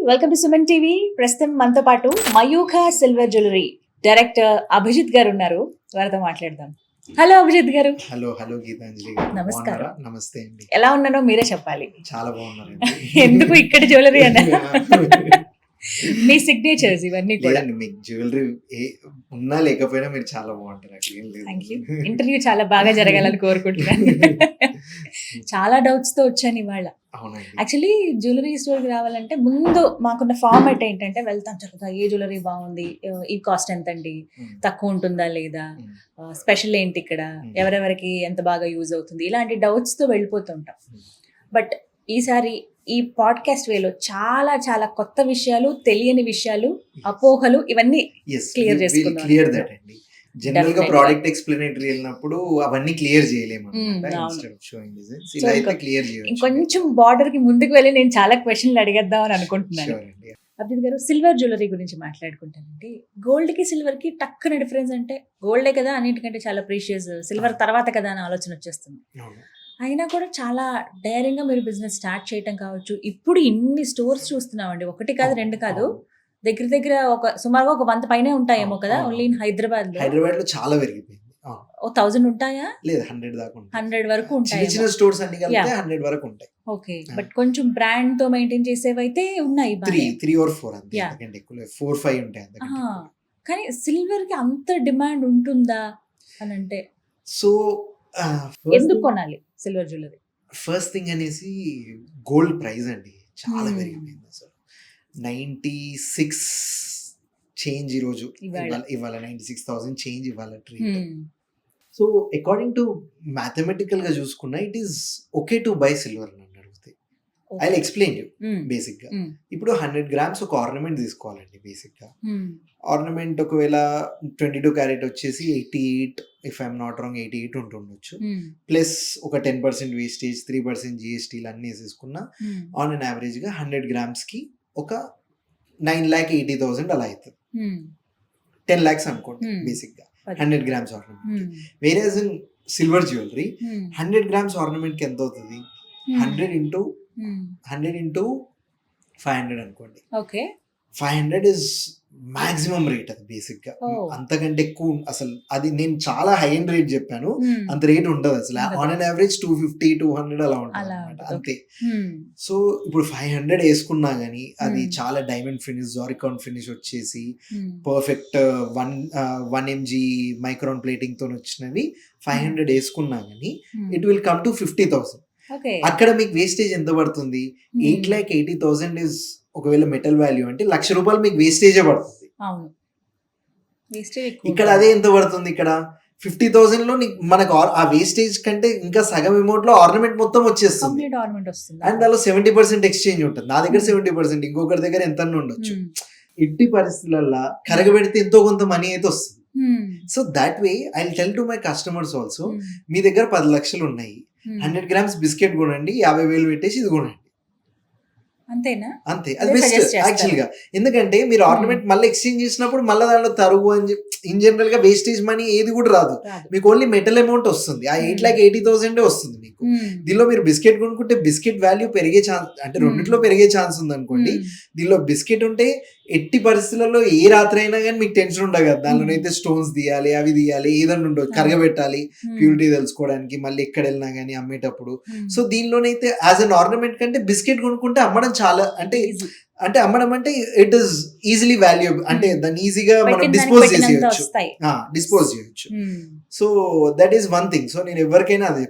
Welcome to Suman TV. ప్రస్తుతం మనతో పాటు Mayukha silver jewellery director Abhijit గారు ఉన్నారు. వారితో మాట్లాడదాం. హలో అభిజిత్ గారు. హలో గీతాంజలి గారు. నమస్కారం. నమస్తే అండి. ఎలా ఉన్నారో మీరే చెప్పాలి. చాలా బాగున్నారండి. ఎందుకు ఇక్కడ జ్యువెలరీ అన్న మీ సిగ్నేచర్స్ ఇవన్నీ కూడా. మీకు జ్యువెలరీ ఉన్నా లేకపోయినా మీరు చాలా బాగుంటారు. Thank you. ఇంటర్వ్యూ చాలా బాగా జరగాలని కోరుకుంటున్నాను. చాలా డౌట్స్ తో వచ్చాను ఇవాళ. యాక్చువల్లీ జ్యువెలరీ స్టోర్కి రావాలంటే ముందు మాకున్న ఫార్మాట్ ఏంటంటే వెళ్తాం చక్కగా ఏ జ్యువెలరీ బాగుంది, ఈ కాస్ట్ ఎంత అండి, తక్కువ ఉంటుందా లేదా, స్పెషల్ ఏంటి ఇక్కడ, ఎవరెవరికి ఎంత బాగా యూజ్ అవుతుంది, ఇలాంటి డౌట్స్ తో వెళ్ళిపోతుంటాం. బట్ ఈసారి ఈ పాడ్కాస్ట్ వేలో చాలా చాలా కొత్త విషయాలు, తెలియని విషయాలు, అపోహలు ఇవన్నీ క్లియర్ చేసుకుందాం. జనరల్ గా ప్రోడక్ట్ ఎక్స్ప్లెనేటరీ వెళ్ళినప్పుడు అవన్నీ క్లియర్ చేయలేము. కొంచెం బార్డర్ కి ముందుకు వెళ్ళి నేను చాలా క్వశ్చన్లు అడిగేద్దాం అని అనుకుంటున్నాను. అభిజిత్ గారు, సిల్వర్ జ్యువెలరీ గురించి మాట్లాడుకుంటానండి. గోల్డ్ కి సిల్వర్ కి టక్కున డిఫరెన్స్ అంటే గోల్డే కదా అన్నిటికంటే చాలా ప్రీషియస్, సిల్వర్ తర్వాత కదా అని ఆలోచన వచ్చేస్తుంది. అయినా కూడా చాలా డైరింగ్ గా మీరు బిజినెస్ స్టార్ట్ చేయటం కావచ్చు. ఇప్పుడు ఇన్ని స్టోర్స్ చూస్తున్నామండి, ఒకటి కాదు రెండు కాదు, దగ్గర ఒక సుమారుగా ఒక 100 పైనే ఉంటాయేమో కదా ఓన్లీ ఇన్ హైదరాబాద్ లో చాలా పెరిగిపోయింది. 1000 ఉంటాయా? లేదు, 100 దాకా ఉంటాయి. 100 వరకు ఉంటాయి. చిన్న స్టోర్స్ అన్ని కలిపితే 100 వరకు ఉంటాయి. ఓకే, బట్ కొంచెం బ్రాండ్ తో మెయింటైన్ చేసేవైతే ఉన్నాయి. 3 or 4 అంతే, అంతకంటే ఎక్కువ 4-5 ఉంటాయి అంతకంటే. కానీ సిల్వర్ కి అంత డిమాండ్ ఉంటుందా అని అంటే సో ఎందుకు కొనాలి సిల్వర్ జ్యువెలరీ? ఫస్ట్ థింగ్ అనేసి గోల్డ్ ప్రైస్ అండి చాలా పెరిగిపోయింది. అసలు 96 చేంజ్ ఈరోజు, ఇవాళ 96,000 చేంజ్ ఇవాళ treat. So according to mathematical గా చూసుకున్నా it is okay to buy silver అని అడిగితే. I will explain you. Basic గా ఇప్పుడు 100 grams ఒక ఆర్నమెంట్ తీసుకోవాలండి. బేసిక్ గా ఆర్నమెంట్ ఒకవేళ 22 క్యారెట్ వచ్చేసి 88, ఇఫ్ ఐఎమ్ నాట్ రాంగ్ 88 ఉంటుండొచ్చు. ప్లస్ ఒక 10% వేస్టేజ్, 3% GST అన్ని వేసేసుకున్నా ఆన్ అన్ యావరేజ్ గా 100 grams కి ఒక 9,80,000 అలా అవుతుంది. 10 lakhs అనుకోండి బేసిక్ గా 100 grams ornament. Whereas in silver jewellery 100 grams ornament కి ఎంత అవుతుంది? 100 into 500 అనుకోండి. 500 ఇస్ మాక్సిమం రేట్. అది బేసిక్ గా అంతకంటే ఎక్కువ అసలు అది నేను చాలా హై అండ్ రేట్ చెప్పాను, అంత రేట్ ఉండదు అసలు. ఆన్ అన్ యావరేజ్ 250-200 అలా ఉంటుంది అనమాట, అంతే. సో ఇప్పుడు 500 వేసుకున్నా గానీ అది చాలా డైమండ్ ఫినిష్, జారికాన్ ఫినిష్ వచ్చేసి పర్ఫెక్ట్ 1 mg మైక్రాన్ ప్లేటింగ్ తో వచ్చినవి 500 వేసుకున్నా గానీ ఇట్ విల్ కమ్ టు 50,000. అక్కడ మీకు వేస్టేజ్ ఎంత పడుతుంది? 8,80,000 ఇస్ ఒకవేళ మెటల్ వాల్యూ అంటే ₹1,00,000 మీకు వేస్టేజ్ పడుతుంది. ఇక్కడ అదే ఎంత పడుతుంది? ఇక్కడ 50,000 లో మనకు ఆ వేస్టేజ్ కంటే ఇంకా సగం అమౌంట్ లో ఆర్నమెంట్ మొత్తం వచ్చేస్తుంది. అండ్ దానిలో 70% ఎక్స్చేంజ్ ఉంటుంది. నా దగ్గర 70%, ఇంకొకరి దగ్గర ఎంత ఉండొచ్చు. ఎట్టి పరిస్థితులలో కరగబెడితే ఎంతో కొంత మనీ అయితే వస్తుంది. So that way I will tell to my customers also, మీ దగ్గర 10 లక్షలు ఉన్నాయి, 100 grams బిస్కెట్ కొనండి, 50,000 పెట్టేసి ఇది కొనండి, అంతేనా? అంతే. అది బెస్ట్ యాక్చువల్ గా. ఎందుకంటే మీరు ఆర్నమెంట్ మళ్ళీ ఎక్స్చేంజ్ చేసినప్పుడు మళ్ళీ దాంట్లో తరుగు అని ఇన్ జనరల్ గా వేస్టేజ్ మనీ ఏది కూడా రాదు మీకు, ఓన్లీ మెటల్ అమౌంట్ వస్తుంది. ఆ 8,80,000 వస్తుంది మీకు. దీనిలో మీరు బిస్కెట్ కొనుక్కుంటే బిస్కెట్ వాల్యూ పెరిగే ఛాన్స్, అంటే రెండిట్లో పెరిగే ఛాన్స్ ఉంది అనుకోండి. దీనిలో బిస్కెట్ ఉంటే ఎట్టి పరిస్థితులలో ఏ రాత్రి అయినా కానీ మీకు టెన్షన్ ఉండదు కదా, దానిలోనైతే స్టోన్స్ తీయాలి, అవి తీయాలి, ఏదన్నా ఉండదు, కరగబెట్టాలి ప్యూరిటీ తెలుసుకోవడానికి మళ్ళీ ఎక్కడ వెళ్ళినా కానీ అమ్మేటప్పుడు. సో దీనిలోనైతే యాజ్ అన్ ఆర్నమెంట్ కంటే బిస్కెట్ కొనుక్కుంటే అమ్మడం చాలా అంటే అమ్మడం అంటే ఇట్ ఈస్ ఈజీలీ వాల్యూబుల్, అంటే దాన్ని ఈజీగా మనం డిస్పోజ్ చేయొచ్చు. So that is one thing. So నేను ఎవరికైనా అదే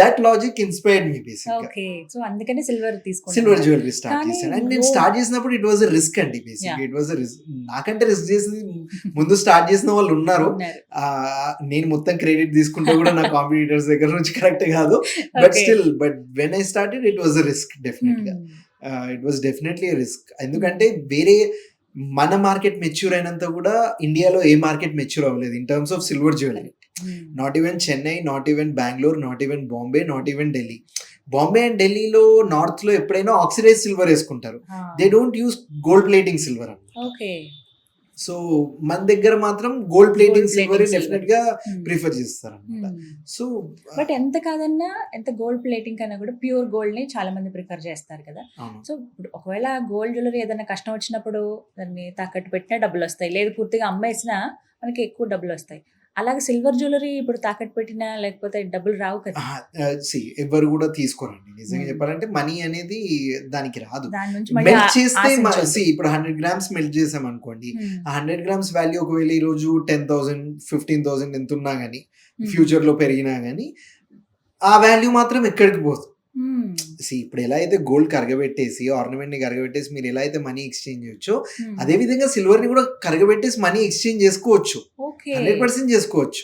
that logic inspired me basic. So అందుకనే సిల్వర్ జ్యువెలరీ స్టార్ట్ చేశాను. అండ్ నేను స్టార్ట్ చేసినప్పుడు ఇట్ వాజ్ ఎ రిస్క్ అండి. Basic it was a risk. నాకంటే రిస్క్ చేసింది ముందు స్టార్ట్ చేసిన వాళ్ళు ఉన్నారు. నేను మొత్తం క్రెడిట్ తీసుకుంటే కూడా నా కాంపిటీటర్స్ దగ్గర నుంచి కరెక్ట్ కాదు. But when I started it was a risk. Definite గా ఇట్ వాజ్ డెఫినెట్లీ రిస్క్. ఎందుకంటే వేరే మన మార్కెట్ మెచ్యూర్ అయినంత కూడా ఇండియాలో ఏ మార్కెట్ మెచ్యూర్ అవ్వలేదు in terms of silver jewellery. Not even Chennai, not even Bengaluru, not even Bombay, not even Delhi. Bombay and ఢిల్లీలో north లో ఎప్పుడైనా ఆక్సిడైజ్ సిల్వర్ వేసుకుంటారు. They don't use gold plating silver అన్నమాట. సో మన దగ్గర మాత్రం gold plating silver plating silver. Definite గా ప్రిఫర్ చేస్తారు అనమాట. సో బట్ ఎంత కాదన్నా ఎంత గోల్డ్ ప్లేటింగ్ కన్నా కూడా ప్యూర్ గోల్డ్ ని చాలా మంది ప్రిఫర్ చేస్తారు కదా. సో ఇప్పుడు ఒకవేళ గోల్డ్ జ్యువెలరీ ఏదైనా కష్టం వచ్చినప్పుడు దాన్ని తాకట్టు పెట్టినా డబ్బులు వస్తాయి, లేదు పూర్తిగా అమ్మేసినా మనకి ఎక్కువ డబ్బులు వస్తాయి. అలాగే సిల్వర్ జ్యువెలరీ ఇప్పుడు తాకట్టు పెట్టినా లేకపోతే డబ్బులు రావు కదా. ఎవరు కూడా తీసుకోరండి నిజంగా చెప్పాలంటే. మనీ అనేది దానికి రాదు. దాని నుంచి మెల్ట్ చేస్తే ఇప్పుడు 100 grams మెల్ట్ చేసాం అనుకోండి, ఆ 100 grams వాల్యూ ఒకవేళ ఈ రోజు 10,000 15,000 ఎంత ఉన్నా గానీ ఫ్యూచర్ లో పెరిగినా గానీ ఆ వాల్యూ మాత్రం ఎక్కడికి పోదు. ఇప్పుడు ఎలా అయితే గోల్డ్ కరగబెట్టేసి ఆర్నమెంట్ ని కరగబెట్టేసి మీరు ఎలా అయితే మనీ ఎక్స్చేంజ్ చేయొచ్చో అదే విధంగా సిల్వర్ ని కూడా కరగబెట్టేసి మనీ ఎక్స్చేంజ్ చేసుకోవచ్చు, 100% చేసుకోవచ్చు.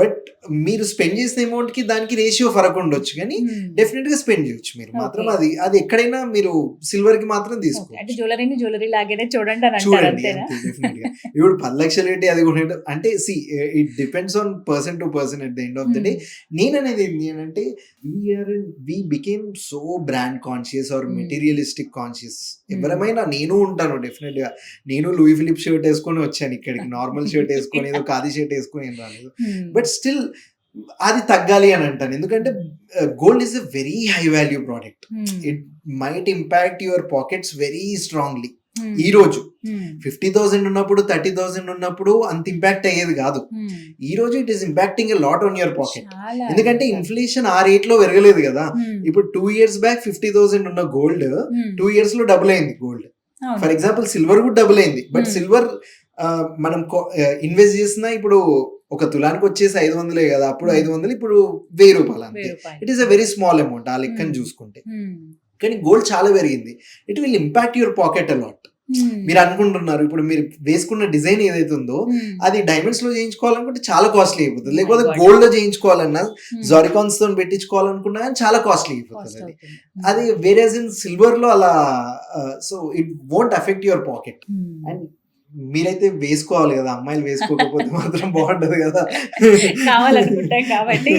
బట్ మీరు స్పెండ్ చేసిన అమౌంట్ కి దానికి రేషియో ఫరక్ ఉండొచ్చు కానీ డెఫినెట్ గా స్పెండ్ చేయొచ్చు మీరు మాత్రం. అది ఎక్కడైనా మీరు సిల్వర్ కి మాత్రం తీసుకోవచ్చు. జ్యువెలరీ లాగానే చూడండి. డెఫినెట్ గా ఇప్పుడు 10 లక్షలు పెట్టి అది కూడా అంటే it depends on person to person at the end of the day. నేను అనేది ఏంటి అంటే we became so brand conscious or materialistic conscious. ఎవరైనా నేను ఉంటాను డెఫినెట్ గా. నేను లూయి ఫిలిప్ షర్ట్ వేసుకొని వచ్చాను ఇక్కడికి, నార్మల్ షర్ట్ వేసుకొని ఏదో ఖాదీ షర్ట్ వేసుకొని ఏం రాలేదు. బట్ స్టిల్ అది తగ్గాలి అని అంటాను, ఎందుకంటే gold is a very high value product. It might impact your pockets very strongly. ఈ రోజు 50,000 ఉన్నప్పుడు 30,000 ఉన్నప్పుడు అంత ఇంపాక్ట్ అయ్యేది కాదు. ఈ రోజు it is impacting a lot on your pocket, ఎందుకంటే ఇన్ఫ్లేషన్ ఆ రేట్ లో పెరగలేదు కదా. ఇప్పుడు 2 years బ్యాక్ 50,000 ఉన్న గోల్డ్ 2 years లో డబుల్ అయింది గోల్డ్. ఫర్ ఎగ్జాంపుల్ సిల్వర్ కూడా డబుల్ అయింది. బట్ సిల్వర్ మనం ఇన్వెస్ట్ చేసిన ఇప్పుడు ఒక తులానికి వచ్చేసి 500 కదా, అప్పుడు 500 ఇప్పుడు 1000 రూపాయలు అంతే. It is a very small amount ఆ లెక్కని చూసుకుంటే. కానీ గోల్డ్ చాలా పెరిగింది. It will impact your pocket a lot. మీరు అనుకుంటున్నారు ఇప్పుడు మీరు వేసుకున్న డిజైన్ ఏదైతే ఉందో అది డైమండ్స్ లో చేయించుకోవాలనుకుంటే చాలా కాస్ట్లీ అయిపోతుంది, లేకపోతే గోల్డ్ లో చేయించుకోవాలన్నా జారికాన్స్ తో పెట్టించుకోవాలనుకున్నా కానీ చాలా కాస్ట్లీ అయిపోతుంది. అది వేరే సిల్వర్ లో అలా. So it won't affect your pocket. And మీరైతే వేసుకోవాలి కదా, అమ్మాయిలు వేసుకోకపోతే మాత్రం బాగుంటది కదా, కావాలనుకుంటాం కాబట్టి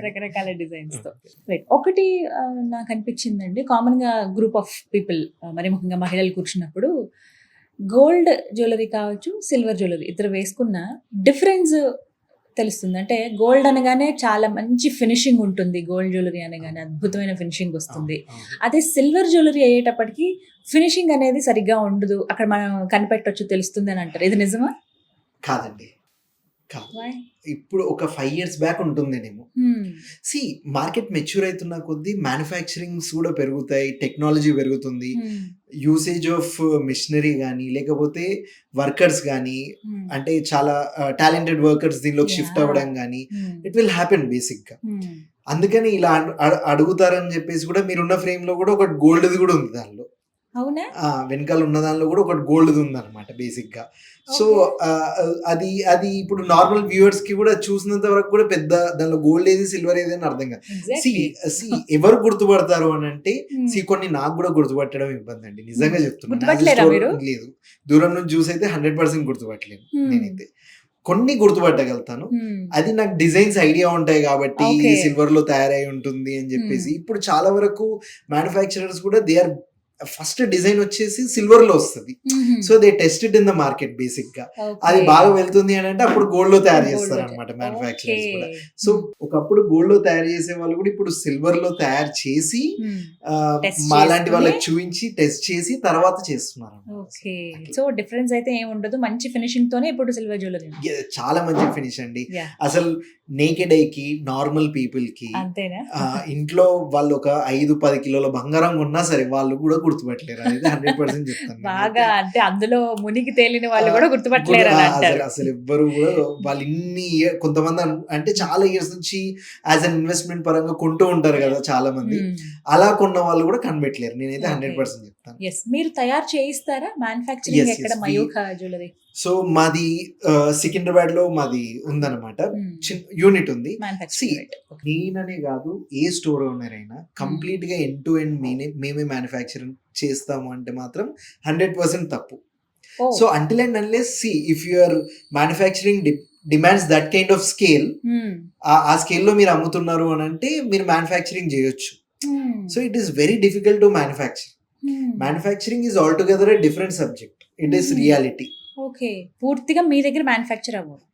రకరకాల డిజైన్స్ తో. ఒకటి నాకు అనిపించిందండి, కామన్ గా గ్రూప్ ఆఫ్ పీపుల్ మరి ముఖ్యంగా మహిళలు కూర్చున్నప్పుడు గోల్డ్ జ్యువెలరీ కావచ్చు సిల్వర్ జ్యువెలరీ ఇద్దరు వేసుకున్న డిఫరెన్స్ తెలుస్తుంది. అంటే గోల్డ్ అనగానే చాలా మంచి ఫినిషింగ్ ఉంటుంది, గోల్డ్ జ్యువెలరీ అనగానే అద్భుతమైన ఫినిషింగ్ వస్తుంది. అదే సిల్వర్ జ్యువెలరీ అయ్యేటప్పటికి ఫినిషింగ్ అనేది సరిగ్గా ఉండదు, అక్కడ మనం కనిపెట్టొచ్చు తెలుస్తుంది అని అంటారు. ఇది నిజమా? కాదండి, కాదు. ఇప్పుడు ఒక 5 years బ్యాక్ ఉంటుందేమో. మార్కెట్ మెచ్యూర్ అవుతున్న కొద్దీ మ్యానుఫ్యాక్చరింగ్స్ కూడా పెరుగుతాయి, టెక్నాలజీ పెరుగుతుంది, యూసేజ్ ఆఫ్ మిషనరీ కానీ లేకపోతే వర్కర్స్ కానీ అంటే చాలా టాలెంటెడ్ వర్కర్స్ దీనిలోకి షిఫ్ట్ అవ్వడం కానీ ఇట్ విల్ హ్యాపెన్ బేసిక్ గా. అందుకని ఇలా అడుగుతారని చెప్పేసి కూడా మీరున్న ఫ్రేమ్ లో కూడా ఒకటి గోల్డ్ది కూడా ఉంది దానిలో. అవునా? వెనకాల ఉన్న దానిలో కూడా ఒకటి గోల్డ్ ఉంది అనమాట బేసిక్ గా. సో అది ఇప్పుడు నార్మల్ వ్యూవర్స్ కి కూడా చూసినంత వరకు కూడా పెద్ద దానిలో గోల్డ్ ఏది సిల్వర్ ఏది అని అర్థం కాదు. ఎవరు గుర్తుపడతారు అని అంటే కొన్ని నాకు కూడా గుర్తుపట్టడం ఇబ్బంది అండి, నిజంగా చెప్తున్నాను. లేదు, దూరం నుంచి చూసి అయితే 100% గుర్తుపట్టలేను నేనైతే. కొన్ని గుర్తుపట్టగలుగుతాను, అది నాకు డిజైన్స్ ఐడియా ఉంటాయి కాబట్టి సిల్వర్ లో తయారై ఉంటుంది అని చెప్పేసి. ఇప్పుడు చాలా వరకు మ్యానుఫ్యాక్చరర్స్ కూడా దే ఆర్ ఫస్ట్ డిజైన్ వచ్చేసి సిల్వర్ లో వస్తుంది. So they test it in the market basic గా. అది బాగా వెళ్తుంది అని అంటే అప్పుడు గోల్డ్ లో తయారు చేస్తారు అనమాట మ్యానుఫ్యాక్చరర్స్ కూడా. సో ఒకప్పుడు గోల్డ్ లో తయారు చేసే వాళ్ళు కూడా ఇప్పుడు సిల్వర్ లో తయారు చేసి మాలాంటి వాళ్ళకి చూపించి టెస్ట్ చేసి తర్వాత చేస్తున్నారు. సో డిఫరెన్స్ అయితే ఏమి ఉండదు, మంచి ఫినిషింగ్ తోనే ఇప్పుడు సిల్వర్ జ్యువెలరీ చాలా మంచి ఫినిష్ అండి. అసలు నేకెడ్ ఐ కి నార్మల్ పీపుల్ కి ఇంట్లో వాళ్ళు ఒక 5-10 కిలోల బంగారం ఉన్నా సరే వాళ్ళు కూడా గుర్తుపట్టలేరు అనేది 100% చెప్తాను. బాగా అంటే అందులో మునిగి తేలిన వాళ్ళు కూడా గుర్తుపట్టలేరు. అసలు ఎవ్వరు కూడా వాళ్ళు ఇన్ని కొంతమంది అంటే చాలా ఇయర్స్ నుంచి యాజ్ అన్ ఇన్వెస్ట్మెంట్ పరంగా కొంటూ ఉంటారు కదా చాలా మంది, అలా కొన్న వాళ్ళు కూడా కనిపెట్టలేరు. నేనైతే 100% చెప్తాను. మీరు తయారు చేయిస్తారా మ్యానుఫ్యాక్చరింగ్ ఎక్కడ? మయూఖ జ్యువెలరీ. సో మాది సికింద్రాబాద్ లో మాది ఉందన్నమాట, యూనిట్ ఉంది. నేననే కాదు ఏ స్టోర్ ఓనర్ అయినా కంప్లీట్ గా ఎండ్ టు ఎండ్ మేమే మ్యానుఫ్యాక్చరింగ్ చేస్తాము అంటే మాత్రం 100% తప్పు. So until and unless if your manufacturing demands that kind of scale, ఆ స్కేల్లో మీరు అమ్ముతున్నారు అని అంటే మీరు మ్యానుఫ్యాక్చరింగ్ చేయొచ్చు. So it is very difficult to manufacture. Manufacturing is altogether a different subject. It is reality. Okay. పూర్తిగా మీ దగ్గర మ్యానుఫ్యాక్చర్ అవ్వదు.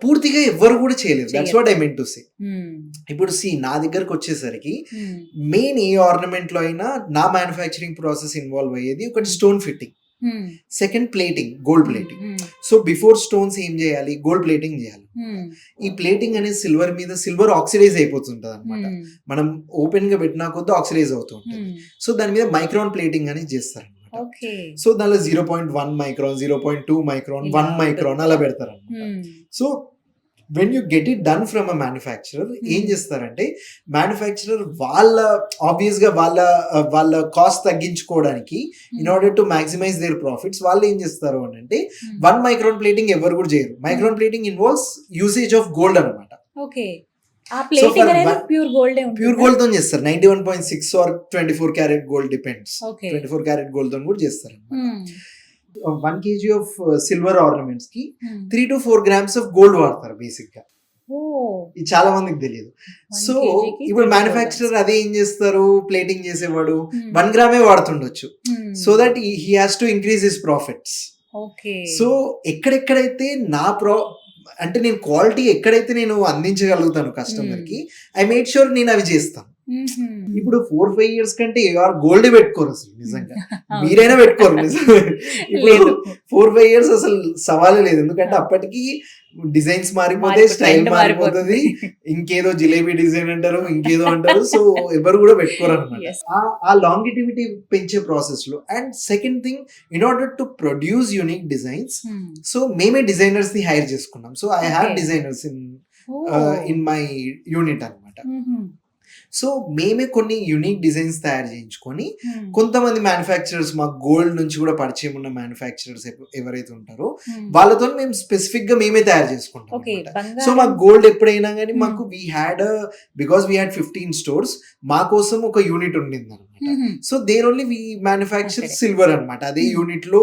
పూర్తిగా ఎవ్వరు కూడా చేయలేరు. దట్స్ చెయ్యరు. What I meant to say. హ్మ్. ఇప్పుడు నా దగ్గరకు వచ్చేసరికి హ్మ్. మెయిన్ ఏ ఆర్నమెంట్ లో అయినా నా మ్యానుఫ్యాక్చరింగ్ ప్రాసెస్ ఇన్వాల్వ్ అయ్యేది. ఒకటి స్టోన్ ఫిట్టింగ్, హ్మ్. Second plating, gold plating. హ్మ్. సో బిఫోర్ స్టోన్స్ ఏం చేయాలి, గోల్డ్ ప్లేటింగ్ చేయాలి. హ్మ్. ఈ ప్లేటింగ్ అనేది సిల్వర్ మీద సిల్వర్ ఆక్సిడైజ్ అయిపోతుంటది అనమాట. హ్మ్. మనం ఓపెన్ గా పెట్టినా కొద్ది ఆక్సిడైజ్ అవుతూ ఉంటుంది. హ్మ్. సో దాని మీద మైక్రాన్ ప్లేటింగ్ అనేది చేస్తారు అనమాట. ఓకే. సో దానిలో 0.1 మైక్రాన్, 0.2 మైక్రాన్, ఇలా 1 మైక్రాన్ అలా పెడతారు అనమాట. హ్మ్. So when you get it done from a manufacturer, ఏం చేస్తారంటే మ్యానుఫ్యాక్చరర్ ఆబ్వియస్ గా వాళ్ళ కాస్ట్ తగ్గించుకోవడానికి in order to maximise there profits వాళ్ళు ఏం చేస్తారు అని అంటే 1 మైక్రాన్ ప్లేటింగ్ ఎవరు కూడా చేయరు. Micron plating involves usage of gold అనమాట. ఓకే. ఆ ప్లేటింగ్ అనేది ప్యూర్ గోల్డే ఉంటుంది. ప్యూర్ గోల్డ్ తో చేస్తారు. 91.6 or 24 carat gold depends. Okay. 24 carat gold తో కూడా చేస్తారు అనమాట. హ్మ్. 1 kg ఆఫ్ సిల్వర్ ఆర్నమెంట్స్ కి హ్మ్. 3 to 4 grams ఆఫ్ గోల్డ్ వాడతారు బేసిక్ గా. ఓహ్! ఇది చాలా మందికి తెలియదు. 1 సో kg కి ఇప్పుడు 3 to 4 మ్యానుఫ్యాక్చరర్ అదే ఏం చేస్తారు, ప్లేటింగ్ చేసేవాడు Hmm. 1 గ్రామే వాడుతుండొచ్చు. హ్మ్. So that he has to increase his profits. Okay. So ఎక్కడెక్కడైతే అంటే నేను క్వాలిటీ ఎక్కడైతే నేను అందించగలుగుతాను కస్టమర్ కి, ఐ మేడ్ షూర్ నేను అవి చేస్తాను. మ్మ్హ్మ్. ఇప్పుడు 4-5 years కంటే గోల్డ్ పెట్టుకోరు అసలు నిజంగా. అవును. మీరైనా పెట్టుకోరు నిజంగా. ఇప్పుడు లేదు. 4-5 years అసలు సవాలే లేదు. ఎందుకంటే అప్పటికి డిజైన్స్ మారిపోతే, స్టైల్ ట్రెండ్ మారిపోతుంది, ఇంకేదో జిలేబీ డిజైన్ అంటారు, ఇంకేదో అంటారు. సో ఎవరు కూడా పెట్టుకోరు అనమాట. Yes. ఆ లాంగిటివిటీ పెంచే ప్రాసెస్ లో. And second thing, in order to produce unique designs, హ్మ్. సో మేమే డిజైనర్స్ ని హైర్ చేసుకున్నాం. So I have Okay. Designers oh! In my unit అనమాట. మ్మ్హ్మ్. సో మేమే కొన్ని యూనిక్ డిజైన్స్ తయారు చేయించుకొని, హ్మ్. కొంతమంది మ్యానుఫ్యాక్చరర్స్, మా గోల్డ్ నుంచి కూడా పరిచయం ఉన్న మ్యానుఫ్యాక్చరర్స్ ఎవరైతే ఉంటారో హ్మ్. వాళ్ళతో మేము స్పెసిఫిక్ గా మేమే తయారు చేసుకుంటాం ఓకే. అన్నమాట. సో మా బంగారం. గోల్డ్ ఎప్పుడైనా కానీ Hmm. మాకు బికాస్ వీ హ్యాడ్ 15 స్టోర్స్, మా కోసం ఒక యూనిట్ ఉండింది అనమాట. మ్మ్హ్మ్. So there only we manufacture అక్కడే. సిల్వర్ అనమాట. అదే Hmm. యూనిట్ లో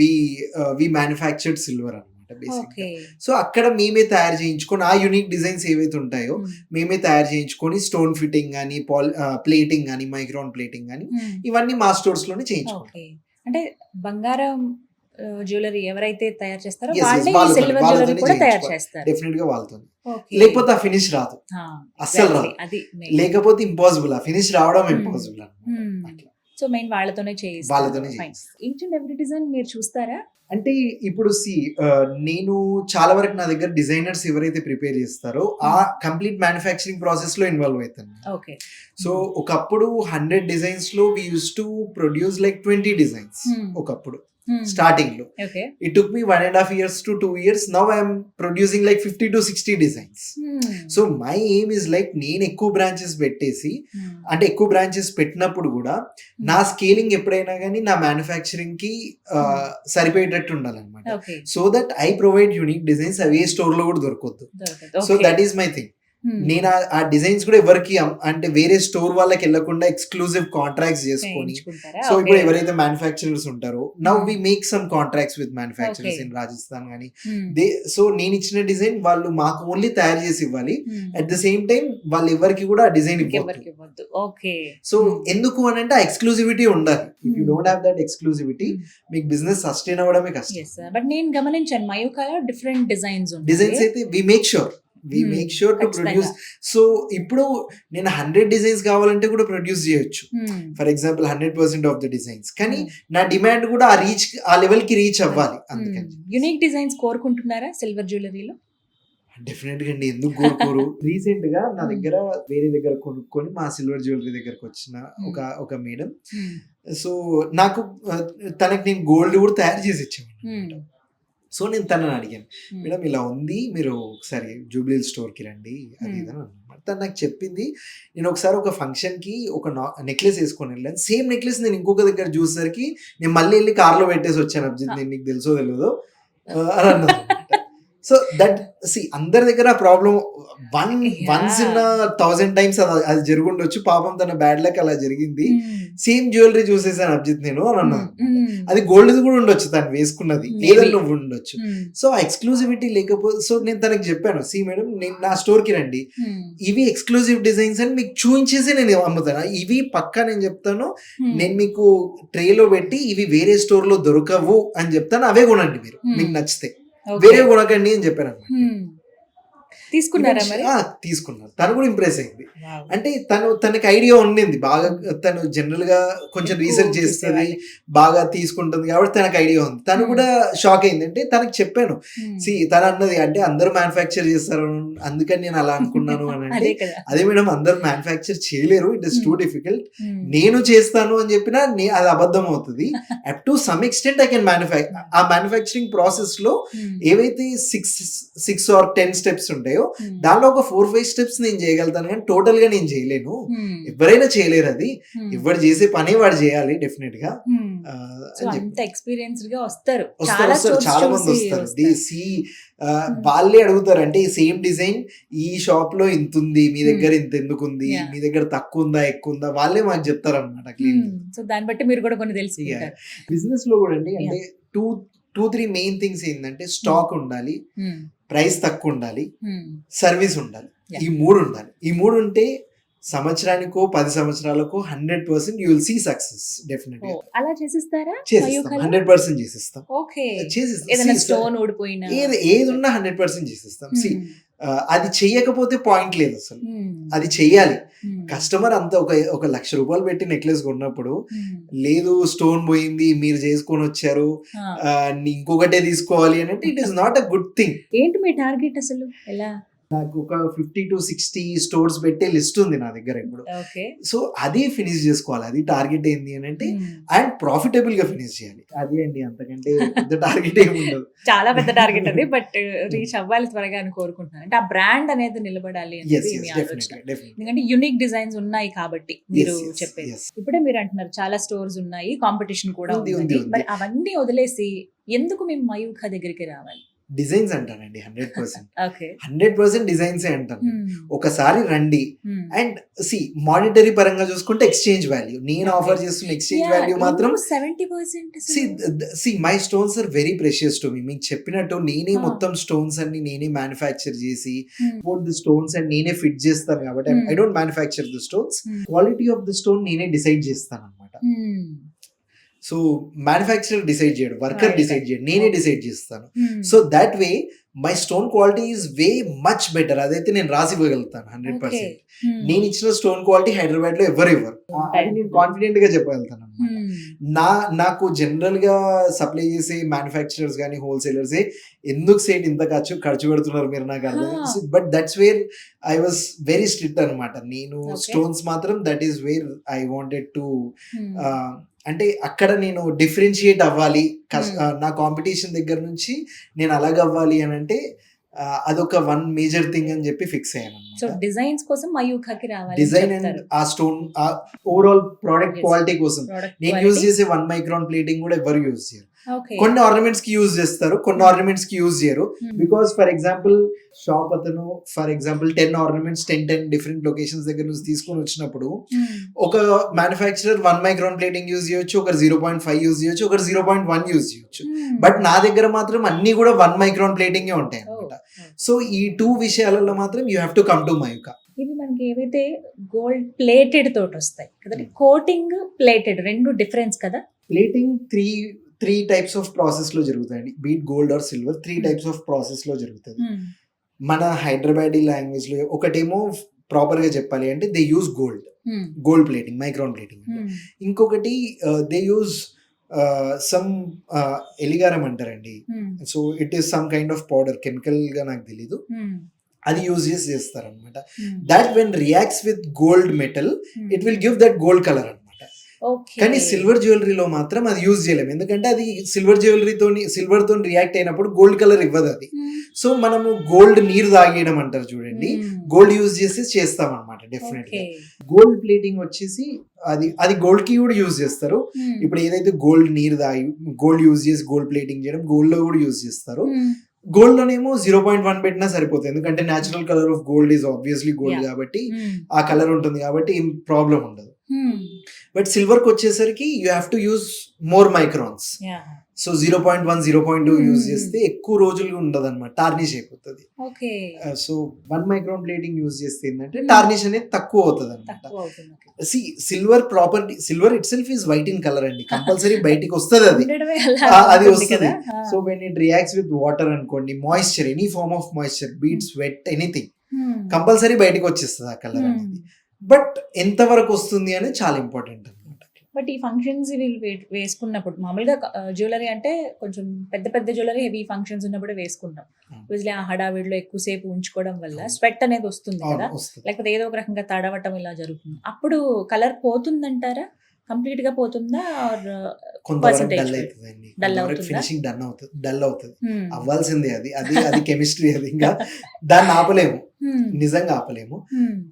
వి మ్యానుఫ్యాక్చర్డ్ సిల్వర్ అనమాట బేసిక్. ఓకే. సో అక్కడ మేమే తయారు చేయించుకొని ఆ యూనిక్ డిజైన్స్ ఏవైతే ఉంటాయో హ్మ్. మేమే తయారు చేయించుకొని, స్టోన్ ఫిట్టింగ్ కానీ, ప్లేటింగ్ కానీ, మైక్రాన్ ప్లేటింగ్ కానీ, హ్మ్. ఇవన్నీ మా స్టోర్స్ లోనే చేయించుకుంటాం. ఓకే. అంటే బంగారం జ్యువెలరీ ఎవరైతే తయారు చేస్తారో Yes, yes, వాళ్ళే ఈ వాళ్ళతోనే- సిల్వర్ వాళ్ళతోనే జ్యువెలరీ కూడా తయారు చేయించుకోవాలి. చేస్తారు. డెఫినెట్ గా వాళ్ళతో. ఓకే. లేకపోతే ఆ ఫినిష్ రాదు, ఆ, అస్సలు exactly. రాదు. అది లేకపోతే ఇంపాసిబుల్, ఆ ఫినిష్ రావడం Hmm. Impossible Hmm. అట్లా సో మెయిన్ వాళ్ళతోనే చేయిస్తారు. వాళ్ళతోనే Fine. చేయిస్తారు. ఈచ్ అండ్ ఎవ్రీ డిజైన్ మీరు చూస్తారా? అంటే ఇప్పుడు నేను చాలా వరకు నా దగ్గర డిజైనర్స్ ఎవరైతే ప్రిపేర్ చేస్తారో ఆ కంప్లీట్ మ్యానుఫ్యాక్చరింగ్ ప్రాసెస్ లో ఇన్వాల్వ్ అవుతాను. ఓకే. సో ఒకప్పుడు 100 డిజైన్స్ లో we use to produce like 20 designs Hmm. ఒకప్పుడు స్టార్టింగ్ లో. Okay. It took me 1.5 years to 2 years. Now I am producing like 50 to 60 designs. So my aim is like నేను ఎక్కువ branches పెట్టేసి, అంటే ఎక్కువ branches పెట్టినప్పుడు కూడా నా స్కేలింగ్ ఎప్పుడైనా కానీ నా మ్యానుఫ్యాక్చరింగ్ కి సరిపోయేటట్టు ఉండాలన్నమాట. Okay. So that I provide unique designs, అవి ఏ స్టోర్ లో కూడా దొరకొద్దు. So that is my thing. నేను ఆ డిజైన్స్ కూడా ఎవరికి అంటే వేరే స్టోర్ వాళ్ళకి వెళ్ళకుండా ఎక్స్క్లూజివ్ కాంట్రాక్ట్స్ చేసుకొని, సో ఇప్పుడు ఎవరైతే మ్యానుఫ్యాక్చరర్స్ ఉంటారో now we make some contracts with manufacturers in Rajasthan కానీ, సో నేను ఇచ్చిన డిజైన్ వాళ్ళు మాకు ఓన్లీ తయారు చేసి ఇవ్వాలి. అట్ ద సేమ్ టైం వాళ్ళు ఎవరికి కూడా డిజైన్ ఇవ్వద్దు. ఓకే. సో ఎందుకు అని అంటే ఆ ఎక్స్క్లూజివిటీ ఉండాలి. If you don't have that exclusivity మీకు బిజినెస్ సస్టైన్ అవ్వడమే కష్టం. బట్ నేను గమనించాను మయూకాలో డిఫరెంట్ డిజైన్స్ అయితే we make sure to produce. So ఇప్పుడు నేను 100 డిజైన్స్ కావాలంటే కూడా ప్రొడ్యూస్ చేయొచ్చు, for example 100% of the designs. కానీ నా డిమాండ్ కూడా ఆ లెవెల్ కి రీచ్ అవ్వాలి. అందుకని యూనిక్ డిజైన్స్ కోరుకుంటున్నారా సిల్వర్ జ్యువెలరీలో? డెఫినెట్ గా అండి, ఎందుకు కోరుకోరు. రీసెంట్ గా నా దగ్గర వేరే దగ్గర కొనుక్కొని మా సిల్వర్ జ్యువెలరీ దగ్గరకు వచ్చిన ఒక మేడం, సో నాకు తనకి నేను గోల్డ్ కూడా తయారు చేసి ఇచ్చాను. సో నేను తనని అడిగాను, మేడం ఇలా ఉంది, మీరు ఒకసారి జూబ్లీ స్టోర్కి రండి అది ఇదని అన్నమాట. తను నాకు చెప్పింది, నేను ఒకసారి ఒక ఫంక్షన్కి ఒక నెక్లెస్ వేసుకొని వెళ్ళాను. సేమ్ నెక్లెస్ నేను ఇంకొక దగ్గర చూసేసరికి నేను మళ్ళీ వెళ్ళి కార్లో పెట్టేసి వచ్చాను. అభిజిత్, నేను నీకు తెలుసో తెలియదో అని అన్నది. సో దట్ అందరి దగ్గర ప్రాబ్లం వన్స్ ఇన్ 1000 టైమ్స్ అది జరుగుండొచ్చు. పాపం తన బ్యాడ్ లక్ అలా జరిగింది. సేమ్ జ్యువెలరీ చూసేసాను అభిజిత్ నేను అని అన్నా. అది గోల్డ్ కూడా ఉండొచ్చు, తను వేసుకున్నది ఏదైనా ఉండొచ్చు. సో ఆ ఎక్స్క్లూజివిటీ లేకపోతే, సో నేను తనకి చెప్పాను, మేడం నేను నా స్టోర్ కి రండి, ఇవి ఎక్స్క్లూజివ్ డిజైన్స్ అని మీకు చూపించేసి నేను అమ్ముతాను. ఇవి పక్కా నేను చెప్తాను, నేను మీకు ట్రేలో పెట్టి ఇవి వేరే స్టోర్ లో దొరకవు అని చెప్తాను, అవే కొనండి మీరు, మీకు నచ్చితే, వేరే కొనకండి అని చెప్పాను అనమాట. తీసుకున్నారా మరి? తీసుకున్నారు. తను కూడా ఇంప్రెస్ అయింది. అంటే తనకి ఐడియా ఉండింది బాగా, తను జనరల్ గా కొంచెం రీసెర్చ్ చేస్తుంది, బాగా తీసుకుంటుంది కాబట్టి తనకు ఐడియా ఉంది. తను కూడా షాక్ అయింది. అంటే తనకి చెప్పాను, తను అన్నది అంటే అందరూ మ్యానుఫ్యాక్చర్ చేస్తారు అందుకని నేను అలా అనుకున్నాను అని. అంటే అదే మేడం, అందరూ మ్యానుఫ్యాక్చర్ చేయలేరు, ఇట్ ఇస్ టూ డిఫికల్ట్. నేను చేస్తాను అని చెప్పినా అది అబద్ధం అవుతుంది. Up to some extent I can ఆ మ్యానుఫ్యాక్చరింగ్ ప్రాసెస్ లో ఏవైతే 6 or 10 స్టెప్స్ ఉంటాయో దానిలో ఒక 4-5 స్టెప్స్ నేను చేయగలుగుతాను, కానీ టోటల్ గా నేను చేయలేను. ఎవరైనా చేయలేరు, అది ఎవరు చేసే పని వాడు చేయాలి డెఫినెట్ గా. ఎక్స్పీరియన్స్డ్ గా వస్తారు, చాలా మంది వస్తారు. వాళ్ళే అడుగుతారు, అంటే సేమ్ డిజైన్ ఈ షాప్ లో ఇంత ఉంది, మీ దగ్గర ఇంత ఎందుకు ఉంది, మీ దగ్గర తక్కువ ఉందా ఎక్కువ ఉందా, వాళ్ళే మాకు చెప్తారు అనమాట. సో దాన్ని బట్టి మీరు కూడా కొన్ని తెలుసుకుంటారు. బిజినెస్ లో కూడా అండి, అంటే 2-3 మెయిన్ థింగ్స్ ఏంటంటే స్టాక్ ఉండాలి, ప్రైస్ తక్కువ ఉండాలి, సర్వీస్ ఉండాలి. ఈ 3 ఉండాలి. ఈ 3 ఉంటే సంవత్సరానికో 10 సంవత్సరాలకో 100% you will see success definitely. అలా చేసిస్తారా? 100% చేసిస్తాం. ఏది ఉన్నా 100% చేసిస్తాం. అది చెయ్యకపోతే పాయింట్ లేదు అసలు, అది చెయ్యాలి. కస్టమర్ అంత ఒక ₹1,00,000 పెట్టి నెక్లెస్ కొన్నప్పుడు, లేదు స్టోన్ పోయింది మీరు చేసుకొని వచ్చారు ఇంకొకటే తీసుకోవాలి అని అంటే it is not a good thing. ఏంటి మీ టార్గెట్ అసలు? ఎలా? నాకు ఒక 50 to 60 స్టోర్స్ పెట్టే లిస్ట్ ఉంది నా దగ్గర ఇప్పుడు. సో అది ఫినిష్ చేసుకోవాలి, అది టార్గెట్ ఏంది అని అంటే, అండ్ ప్రాఫిటబుల్ గా ఫినిష్ చేయాలి. అదే అండి, అంతకంటే పెద్ద టార్గెట్ ఏమి ఉండదు. చాలా పెద్ద టార్గెట్ అది, బట్ రీచ్ అవ్వాలి త్వరగా అని కోరుకుంటున్నాను. అంటే ఆ బ్రాండ్ అనేది నిలబడాలి, ఎందుకంటే యూనిక్ డిజైన్స్ ఉన్నాయి కాబట్టి మీరు చెప్పేది. ఇప్పుడే మీరు అంటున్నారు చాలా స్టోర్స్ ఉన్నాయి, కాంపిటీషన్ కూడా ఉంది, మరి అవన్నీ వదిలేసి ఎందుకు మేము మయూఖ దగ్గరికి రావాలి? డిజైన్స్ అంటానండి, 100% డిజైన్స్ అంటాను. ఒకసారి రండి అండ్ మానిటరీ పరంగా చూసుకుంటే ఎక్స్చేంజ్ వాల్యూ, నేను ఆఫర్ చేస్తున్న ఎక్స్చేంజ్ వాల్యూ మాత్రం 70%. My stones are very precious to me. మీకు చెప్పినట్టు నేనే మొత్తం స్టోన్స్ అన్ని నేనే మ్యానుఫ్యాక్చర్ చేసి స్టోన్స్ అండ్ నేనే ఫిట్ చేస్తాను కాబట్టి I don't manufacture the stones. Quality of the stone నేనే డిసైడ్ చేస్తాను అనమాట. సో మ్యానుఫ్యాక్చరర్ డిసైడ్ చేయడు, వర్కర్ డిసైడ్ చేయడు, నేనే డిసైడ్ చేస్తాను. So that way my stone quality is way much better. అదైతే నేను రాసి ఇవ్వగలుగుతాను 100%. నేను ఇచ్చిన స్టోన్ క్వాలిటీ హైదరాబాద్ లో ఎవరు ఇవ్వరు, అది నేను కాన్ఫిడెంట్ గా చెప్పగలుగుతాను అనమాట. నాకు జనరల్ గా సప్లై చేసే మ్యానుఫ్యాక్చరర్స్ కానీ హోల్సేలర్స్ ఎందుకు సేట్ ఇంత ఖర్చు పెడుతున్నారు మీరు నాకు అర్థం. But that's where I was very strict అనమాట. నేను స్టోన్స్ మాత్రం that is where I wanted to, అంటే అక్కడ నేను డిఫరెన్షియేట్ అవ్వాలి నా కాంపిటీషన్ దగ్గర నుంచి, నేను అలాగ అవ్వాలి అని అంటే అదొక వన్ మేజర్ థింగ్ అని చెప్పి ఫిక్స్ అయ్యాను. సో డిజైన్స్ కోసం మయూఖకి రావాలి, డిజైన్ అండ్ ఆ స్టోన్ ఓవరాల్ ప్రోడక్ట్ క్వాలిటీ కోసం. నేను యూజ్ చేసే 1 micron ప్లేటింగ్ కూడా ఎవరు యూజ్ చేయరు. కొన్ని ఆర్నమెంట్స్ కి యూజ్ చేస్తారు, కొన్ని ఆర్నమెంట్స్ కి యూజ్ చేయరు. బికాస్ ఫర్ ఎగ్జాంపుల్ షాప్ అతను 10 ఆర్నమెంట్స్ 10 డిఫరెంట్ లొకేషన్స్ దగ్గర నుంచి తీసుకొని వచ్చినప్పుడు ఒక మ్యానుఫ్యాక్చరర్ 1 micron ప్లేటింగ్ యూజ్ చేయొచ్చు, ఒకరు 0.5 యూజ్ చేయొచ్చు, ఒకరు 0.1 యూజ్ చేయొచ్చు. బట్ నా దగ్గర మాత్రం అన్ని కూడా 1 micron ప్లేటింగ్ ఉంటాయి అనమాట. సో ఈ 2 విషయాలలో మాత్రం you have to come to Mayukha. ఇవి మనకి ఏవైతే గోల్డ్ ప్లేటెడ్ తోటి వస్తాయి కదా, కోటింగ్ ప్లేటెడ్ రెండు డిఫరెన్స్ కదా. Plating three types of process లో జరుగుతాయండి. Beat gold or silver 3 types of process లో జరుగుతుంది. మన హైదరాబాదీ లాంగ్వేజ్ లో ఒకటేమో ప్రాపర్ గా చెప్పాలి అంటే they use gold plating, micron plating. ఇంకొకటి దే యూజ్ సమ్ ఎలిగారం అంటారండి. So it is some kind of powder, chemical గా నాకు తెలీదు, అది యూజ్ చేస్తారు అనమాట. That when reacts with gold metal it will give that gold colour అనమాట. కానీ సిల్వర్ జ్యువెలరీలో మాత్రం అది యూజ్ చేయలేము, ఎందుకంటే అది సిల్వర్ తో రియాక్ట్ అయినప్పుడు గోల్డ్ కలర్ ఇవ్వదు అది. సో మనము గోల్డ్ నీరు తాగేయడం అంటారు చూడండి, గోల్డ్ యూజ్ చేసి చేస్తాం అనమాట. డెఫినెట్ గా గోల్డ్ ప్లేటింగ్ వచ్చేసి అది గోల్డ్ కి కూడా యూజ్ చేస్తారు. ఇప్పుడు ఏదైతే గోల్డ్ నీరు తాగి గోల్డ్ యూజ్ చేసి గోల్డ్ ప్లేటింగ్ చేయడం, గోల్డ్ లో కూడా యూజ్ చేస్తారు. గోల్డ్ లోనేమో 0.1 పెట్టినా సరిపోతుంది, ఎందుకంటే natural colour of gold is obviously gold Yeah. కాబట్టి Hmm. ఆ కలర్ ఉంటుంది కాబట్టి ఏం ప్రాబ్లం ఉండదు. Hmm. బట్ సిల్వర్ కి వచ్చేసరికి you have to use more microns. Yeah. So 0.1 0.2 Hmm. Use చేస్తే ఎక్కువ రోజులు ఉండదు అనమాట, టార్నిష్ అయిపోతుంది. Okay. So 1 micron plating use చేస్తే ఏంటంటే Hmm. టార్నిష్ అనేది తక్కువ అవుతుంది అనమాట. తక్కువ అవుతుంది. Silver property, silver itself is white in colour అండి, కంపల్సరీ బయటికి వస్తుంది అది. ఉండడమే అలా అది ఉంటుంది వస్తుంది. కదా. So when it reacts with water అనుకోండి, moisture, any form of moisture, beats, wet, anything, Hmm. Compulsory బయటికి వచ్చేస్తుంది ఆ కలర్ Hmm. అనేది. బట్ ఎంత వరకు వస్తుంది అనేది చాలా ఇంపార్టెంట్ అనమాట. బట్ ఈ ఫంక్షన్స్ వీళ్ళు వేసుకున్నప్పుడు మామూలుగా జ్యువెలరీ అంటే కొంచెం పెద్ద పెద్ద జ్యువెలరీ హెవీ ఫంక్షన్స్ ఉన్నప్పుడు వేసుకుంటాం. యూజువల్లీ ఆ హడావిడిలో ఎక్కువసేపు ఉంచుకోవడం వల్ల స్వెట్ అనేది వస్తుంది కదా, వస్తుంది. లేకపోతే ఏదో ఒక రకంగా తడవటం ఇలా జరుగుతుంది. అప్పుడు కలర్ పోతుందంటారా, కంప్లీట్ గా పోతుందా, ఆర్ కొంతవరకు percentage డల్ wise? అవుతుందండి, Dull కొంతవరకు అవుతుందా? ఫినిషింగ్ డల్ అవుతుంది. అవ్వాల్సిందే అది అది అది కెమిస్ట్రీ, అది ఇంకా దాన్ని ఆపలేము, నిజంగా ఆపలేము.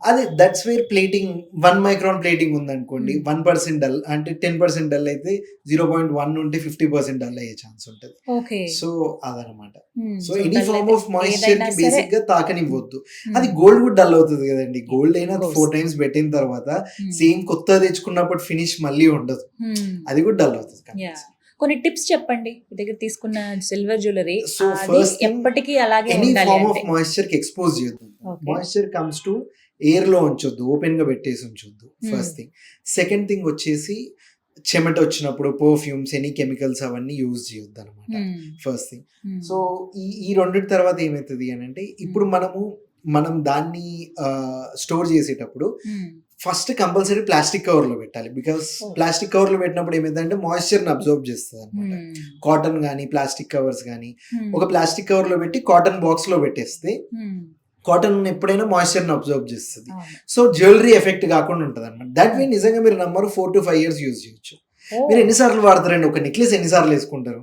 అదే that's where plating 1 micron plating ఉందనుకోండి, 1% డల్ అంటే 10% డల్ అయితే 0.1 నుండి 50% డల్ అయ్యే ఛాన్స్ ఉంటుంది. ఓకే. సో అదనమాట. So any form of moisture కి బేసిక్ గా తాకనివ్వద్దు. అది గోల్డ్ కూడా డల్ అవుతుంది కదండి, గోల్డ్ అయినా Goes. 4 times పెట్టిన తర్వాత సేమ్ కొత్త తెచ్చుకున్నప్పుడు ఫినిష్ మళ్ళీ ఉండదు, అది కూడా డల్ అవుతుంది. కొన్ని టిప్స్ చెప్పండి, మీ దగ్గర తీసుకున్న silver jewellery So first thing, ఎప్పటికీ అలాగే ఎనీ ఉండాలి ఫార్మ్ అంటే. ఆఫ్ మాయిశ్చర్ కి ఎక్స్పోజ్ చేయొద్దు. Okay. Moisture comes to air లో ఉంచొద్దు, ఓపెన్ గా పెట్టేసి ఉంచొద్దు, ఫస్ట్ థింగ్. సెకండ్ థింగ్ వచ్చేసి చెమట వచ్చినప్పుడు పర్ఫ్యూమ్స్, ఎనీ కెమికల్స్ అవన్నీ యూజ్ చేయొద్దు అనమాట, ఫస్ట్ థింగ్. సో ఈ రెండింటి తర్వాత ఏమవుతుంది అని అంటే, ఇప్పుడు మనం దాన్ని స్టోర్ చేసేటప్పుడు ఫస్ట్ కంపల్సరీ ప్లాస్టిక్ కవర్ లో పెట్టాలి. Because Oh. ప్లాస్టిక్ కవర్ లో పెట్టినప్పుడు ఏమైందంటే మాయిశ్చర్ ని అబ్జర్వ్ చేస్తుంది అనమాట. కాటన్ కానీ ప్లాస్టిక్ కవర్స్ కానీ ఒక ప్లాస్టిక్ కవర్ లో పెట్టి కాటన్ బాక్స్ లో పెట్టేస్తే కాటన్ ఎప్పుడైనా మాయిశ్చర్ ని అబ్జర్వ్ చేస్తుంది. సో జ్యువెలరీ ఎఫెక్ట్ కాకుండా ఉంటుంది అనమాట. దట్ వే నిజంగా మీరు నమ్మరు 4 to 5 years యూజ్ చేయొచ్చు. మీరు ఎన్నిసార్లు వాడతారండి ఒక నెక్లెస్, ఎన్నిసార్లు వేసుకుంటారు?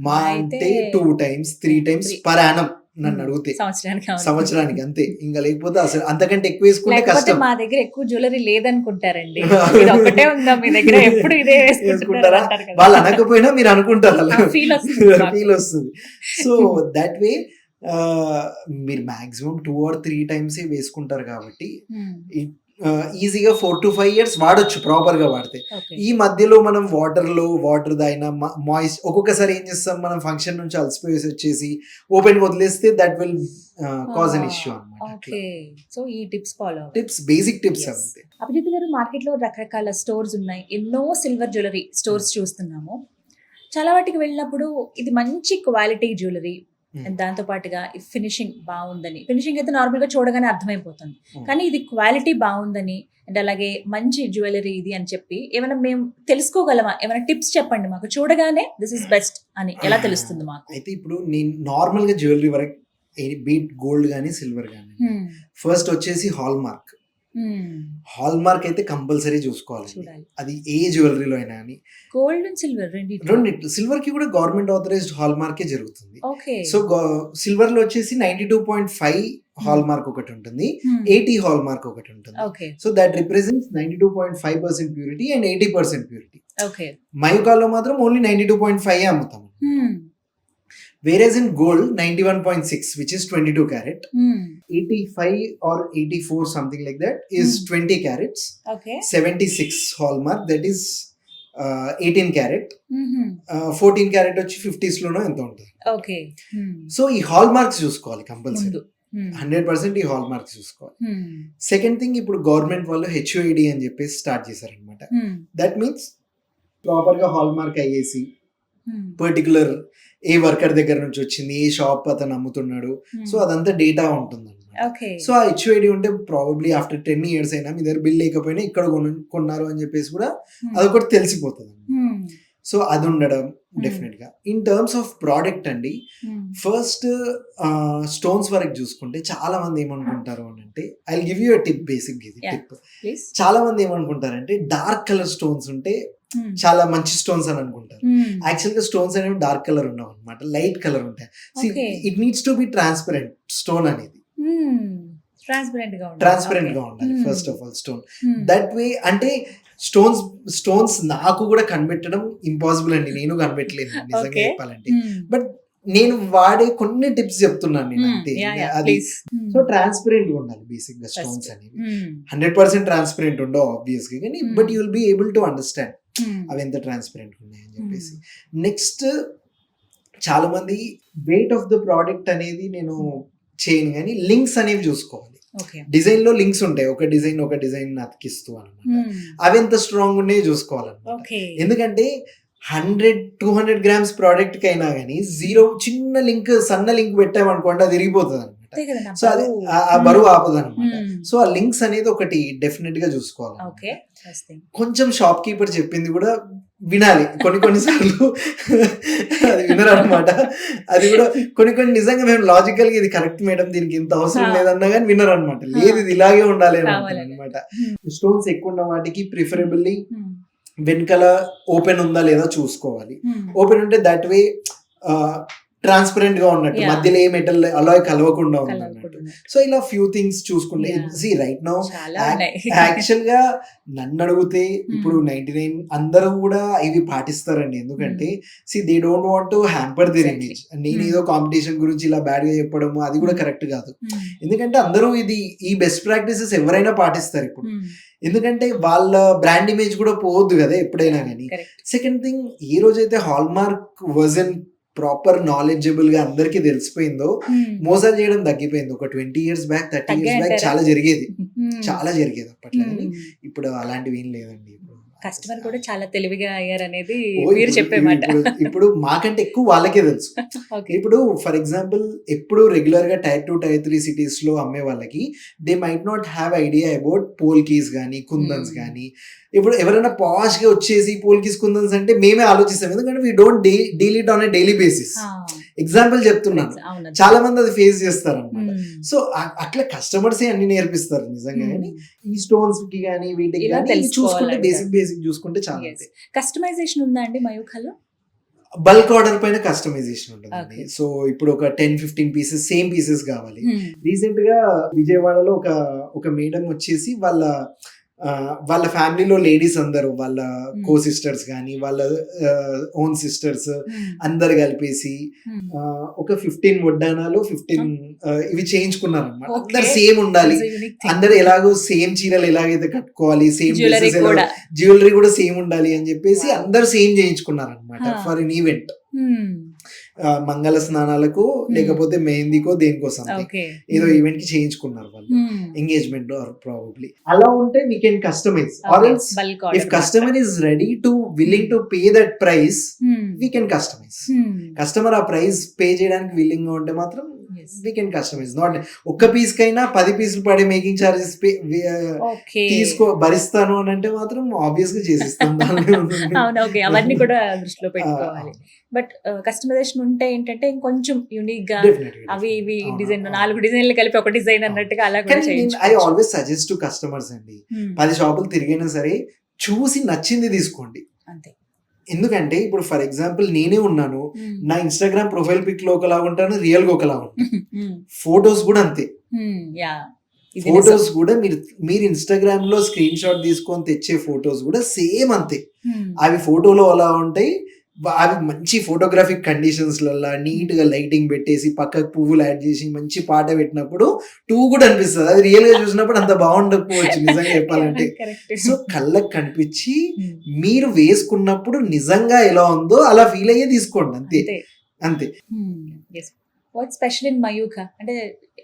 మా అంటే 2 times 3 times పర్ యానం నన్ను అడిగితే, సంవత్సరానికి అంతే. ఇంకా లేకపోతే అసలు అంతకంటే ఎక్కువ వేసుకుంటే లేకపోతే కష్టం. మా దగ్గర ఎక్కువ జ్యువెలరీ లేదనుకుంటారండి, ఇది ఒకటే ఉందా మీ దగ్గర, ఎప్పుడు ఇదే వేసుకుంటారా వేసుకుంటారా? అంటారు కదా. వాళ్ళు అనకపోయినా మీరు అనుకుంటారు అలా, ఆ feel వస్తుంది మాకు. ఫీల్ వస్తుంది. సో దట్ వే మీరు మాక్సిమం 2 or 3 times వేసుకుంటారు కాబట్టి ఈజీగా 4 to 5 years వాడొచ్చు ప్రాపర్ గా వాడితే. Okay. ఈ మధ్యలో మనం వాటర్ దాయినా మాయిస్, ఒక్కొక్కసారి ఏం చేస్తాం, మనం ఫంక్షన్ నుంచి అలసిపోయి వచ్చేసి ఓపెన్ వదిలేస్తే that will cause an issue అనమాట. ఓకే. సో ఈ tips follow tips, basic tips Yes. అంతే. అభిజిత్ గారు, మార్కెట్ లో రకరకాల స్టోర్స్ ఉన్నాయి, ఎన్నో సిల్వర్ జ్యువెలరీ స్టోర్స్ చూస్తున్నాము. చాలా వాటికి వెళ్ళినప్పుడు ఇది మంచి క్వాలిటీ జ్యువెలరీ, దాంతో పాటుగా ఫినిషింగ్ బాగుందని, ఫినిషింగ్ అయితే నార్మల్ గా చూడగానే అర్థమైపోతుంది, కానీ ఇది క్వాలిటీ బాగుందని అండ్ అలాగే మంచి జ్యువెలరీ ఇది అని చెప్పి ఏమైనా మేము తెలుసుకోగలమా? ఏమైనా టిప్స్ చెప్పండి మాకు, చూడగానే దిస్ ఇస్ బెస్ట్ అని ఎలా తెలుస్తుంది మాకు? అయితే ఇప్పుడు నేను నార్మల్ గా జ్యువెలరీ వరకు బీట్ గోల్డ్ కానీ సిల్వర్ కానీ, ఫస్ట్ వచ్చేసి హాల్ మార్క్ అయితే కంపల్సరీ చూసుకోవాలి. చూడాలి. అది ఏ జ్యువెలరీలో అయినా అని. గోల్డ్ అండ్ సిల్వర్ రెండిట్లు, సిల్వర్ కి కూడా గవర్నమెంట్ ఆథరైజ్డ్ హాల్ మార్కే జరుగుతుంది. ఓకే. సో సిల్వర్ లో వచ్చేసి 92.5 హాల్ మార్క్ ఒకటి ఉంటుంది, 80 హాల్ మార్క్ ఒకటి ఉంటుంది. Okay. So that represents 92.5% purity and 80% purity. Okay. మయూకాలో మాత్రం ఓన్లీ 92.5 అమ్ముతాం. Whereas in gold 91.6, which is 22 carat, 85 or 84 something like that is 20 carats. Okay. 76 hallmark, that is 18 carat. 14 carat వచ్చి 50s లోనో ఎంత ఉంటుంది. ఓకే. సో ఈ హాల్ మార్క్స్ చూసుకోవాలి compulsory, 100% ఈ హాల్ మార్క్స్ చూసుకోవాలి. సెకండ్ థింగ్, ఇప్పుడు గవర్నమెంట్ వాళ్ళు HOAD అని చెప్పేసి స్టార్ట్ చేశారనమాట. దట్ మీన్స్ ప్రాపర్ గా హాల్ మార్క్ అయ్యేసి పర్టికులర్ ఏ వర్కర్ దగ్గర నుంచి వచ్చింది, ఏ షాప్ అతను అమ్ముతున్నాడు, సో అదంతా డేటా ఉంటుంది. సో ఆ HOAD ఉంటే ప్రాబబ్లీ ఆఫ్టర్ 10 years అయినా మీ దగ్గర బిల్ లేకపోయినా ఇక్కడ కొన్నారు అని చెప్పేసి కూడా అదొకటి తెలిసిపోతుంది. సో అది ఉండడం డెఫినెట్ గా. ఇన్ టర్మ్స్ ఆఫ్ ప్రోడక్ట్ అండి, ఫస్ట్ స్టోన్స్ వరకు చూసుకుంటే చాలా మంది ఏమనుకుంటారు అని అంటే, I will give you a tip, basic tip. చాలా మంది ఏమనుకుంటారంటే డార్క్ కలర్ స్టోన్స్ ఉంటే చాలా మంచి స్టోన్స్ అని అనుకుంటారు. యాక్చువల్ గా స్టోన్స్ అనేవి డార్క్ కలర్ ఉండవు అనమాట, లైట్ కలర్ ఉంటాయి. It needs to be transparent stone అనేది, ట్రాన్స్పరెంట్ గా ఉండాలి first of all stone. That way అంటే స్టోన్స్ నాకు కూడా కనిపెట్టడం ఇంపాసిబుల్ అండి, నేను కనిపెట్టలేదు నిజంగా చెప్పాలంటే. బట్ నేను వాడే కొన్ని టిప్స్ చెప్తున్నాను నేను అంతే. అది సో ట్రాన్స్పరెంట్ గా ఉండాలి బేసిక్ గా స్టోన్స్ అనేవి. 100% ట్రాన్స్పరెంట్ ఉండవు ఆబ్వియస్ గా, కానీ but you will be able to understand అవి ఎంత ట్రాన్స్పరెంట్ ఉన్నాయని చెప్పేసి. నెక్స్ట్ చాలా మంది వెయిట్ ఆఫ్ ద ప్రోడక్ట్ అనేది నేను చేయను, కానీ లింక్స్ అనేవి చూసుకోవాలి. డిజైన్ లో లింక్స్ ఉంటాయి, ఒక డిజైన్ అతికిస్తూ అనమాట. అవి ఎంత స్ట్రాంగ్ ఉన్నాయో చూసుకోవాలన్నమాట. ఎందుకంటే 100-200 గ్రామ్స్ ప్రోడక్ట్ కి అయినా కానీ చిన్న లింక్ సన్న లింక్ పెట్టామనుకోండి అది విరిగిపోతుంది అనమాట. సో అది ఆ బరువు ఆపదు అనమాట. సో ఆ లింక్స్ అనేది ఒకటి డెఫినెట్ గా చూసుకోవాలి. కొంచెం షాప్ కీపర్ చెప్పింది కూడా వినాలి కొన్నిసార్లు అది వినరు అనమాట. అది కూడా కొన్ని నిజంగా మేము లాజికల్ గా ఇది కరెక్ట్ మేడం దీనికి ఇంత అవసరం లేదన్నా కానీ వినరు అనమాట. లేదు ఇది ఇలాగే ఉండాలి అనమాట. స్టోన్స్ ఎక్కువ ఉన్న వాటికి ప్రిఫరబుల్లీ వెనకాల ఓపెన్ ఉందా లేదా చూసుకోవాలి. ఓపెన్ ఉంటే దట్ వే ట్రాన్స్పరెంట్ గా ఉన్నట్టు, మధ్యలో ఏ మెటల్ అలాయ్ కలవకుండా ఉన్నట్టు. సో ఇలా ఫ్యూ థింగ్స్ చూసుకుంటే రైట్ నౌ యాక్చువల్ గా నన్ను అడిగితే ఇప్పుడు 99 అందరూ కూడా ఇవి పాటిస్తారండి. ఎందుకంటే they don't want to hamper their image. నేను ఏదో కాంపిటీషన్ గురించి ఇలా బ్యాడ్ గా చెప్పడము అది కూడా కరెక్ట్ కాదు. ఎందుకంటే అందరూ ఈ బెస్ట్ ప్రాక్టీసెస్ ఎవరైనా పాటిస్తారు ఇప్పుడు. ఎందుకంటే వాళ్ళ బ్రాండ్ ఇమేజ్ కూడా పోవద్దు కదా ఎప్పుడైనా కానీ. సెకండ్ థింగ్, ఏ రోజైతే హాల్మార్క్ వర్జన్ ప్రాపర్ నాలెడ్జబుల్ గా అందరికి తెలిసిపోయిందో మోసాలు చేయడం తగ్గిపోయింది. ఒక 20 years బ్యాక్ 30 years బ్యాక్ చాలా జరిగేది అప్పట్లో. ఇప్పుడు అలాంటివి ఏం లేదండి. కస్టమర్ కూడా చాలా తెలివిగా అయ్యారు అనేది మీరు చెప్పే మాట. ఇప్పుడు మాకంటే ఎక్కువ వాళ్ళకే తెలుసు. ఇప్పుడు ఫర్ ఎగ్జాంపుల్ ఎప్పుడు రెగ్యులర్ గా Tier 2 Tier 3 సిటీస్ లో అమ్మే వాళ్ళకి they might not have idea about polkis గానీ కుందన్స్ గానీ. ఇప్పుడు ఎవరైనా పాష్ గా వచ్చేసి పోల్కీస్ కుందన్స్ అంటే మేమే ఆలోచిస్తాం, ఎందుకంటే we don't deal it on a daily basis. Example చెప్తున్నాను, చాలా మంది అది ఫేస్ చేస్తారు అనమాట. సో అట్లా కస్టమర్స్ అన్ని నేర్పిస్తారు నిజంగా. కానీ ఈ స్టోన్స్ కి కానీ వీటికి చూసుకుంటే బేసిక్ చూసుకుంటే చాలా. కస్టమైజేషన్ ఉందా అండి మయూఖలో? బల్క్ ఆర్డర్ పైన కస్టమైజేషన్ ఉంటుంది. సో ఇప్పుడు ఒక 10-15 పీసెస్ సేమ్ పీసెస్ కావాలి. రీసెంట్ గా విజయవాడలో ఒక మేడం వచ్చేసి వాళ్ళ ఫ్యామిలీలో లేడీస్ అందరూ, వాళ్ళ కో సిస్టర్స్ కానీ వాళ్ళ ఓన్ సిస్టర్స్ అందరు కలిపేసి ఒక 15 వడ్డానాలు 15 ఇవి చేయించుకున్నారు అనమాట. అందరు సేమ్ ఉండాలి, అందరు ఎలాగో సేమ్ చీరలు ఎలాగైతే కట్టుకోవాలి, సేమ్ జ్యువెలరీ కూడా సేమ్ ఉండాలి అని చెప్పేసి అందరు సేమ్ చేయించుకున్నారు అనమాట ఫర్ ఎన్ ఈవెంట్. మంగళ స్నానాలకు లేకపోతే మెహందీకో దేనికోసం ఏదో ఈవెంట్ కి చేయించుకున్నారు వాళ్ళు, ఎంగేజ్మెంట్ ఆర్ ప్రాబబ్లీ. అలా ఉంటే we can customise. Or else if customer is ready to willing to pay that price, we can customise. Customer ఆ ప్రైస్ పే చేయడానికి విల్లింగ్ గా ఉంటే మాత్రం వీ కెన్ కస్టమైజ్. నాట్ ఒక్క పీస్ కైనా 10 పీసులు పడే మేకింగ్ చార్జెస్ భరిస్తాను అని అంటే మాత్రం ఆబ్వియస్ గా చేసిస్తాను. అవన్నీ కూడా దృష్టిలో పెట్టుకోవాలి. బట్ కస్టమైజేషన్ ఉంటే ఏంటంటే ఇంకొంచెం యూనిక్ గా అవి ఇవి డిజైన్ 4 డిజైన్లు కలిపి ఒక డిజైన్ అన్నట్టుగా అలా కూడా చేయొచ్చు. I always suggest to customers అండి, 10 షాపులు తిరిగినా సరే చూసి నచ్చింది తీసుకోండి అంతే. ఎందుకంటే ఇప్పుడు ఫర్ ఎగ్జాంపుల్ నేనే ఉన్నాను, నా ఇన్స్టాగ్రామ్ ప్రొఫైల్ పిక్ లో ఒకలా ఉంటాను, రియల్ గా ఒకలా ఉంటాను. ఫోటోస్ కూడా అంతే. ఫోటోస్ కూడా మీరు ఇన్స్టాగ్రామ్ లో స్క్రీన్ షాట్ తీసుకొని తెచ్చే ఫోటోస్ కూడా సేమ్ అంతే. అవి ఫోటోలో అలా ఉంటాయి, అవి మంచి ఫోటోగ్రాఫిక్ కండిషన్స్ లలో నీట్ గా లైటింగ్ పెట్టేసి పక్కకు పువ్వులు యాడ్ చేసి మంచి పాట పెట్టినప్పుడు కూడా అనిపిస్తుంది. అది రియల్ గా చూసినప్పుడు అంత బాగుండకపోవచ్చు నిజంగా చెప్పాలంటే. సో కళ్ళకు కనిపించి మీరు వేసుకున్నప్పుడు నిజంగా ఎలా ఉందో అలా ఫీల్ అయ్యే తీసుకోండి అంతే. వాట్ స్పెషల్ ఇన్ మయూఖ అంటే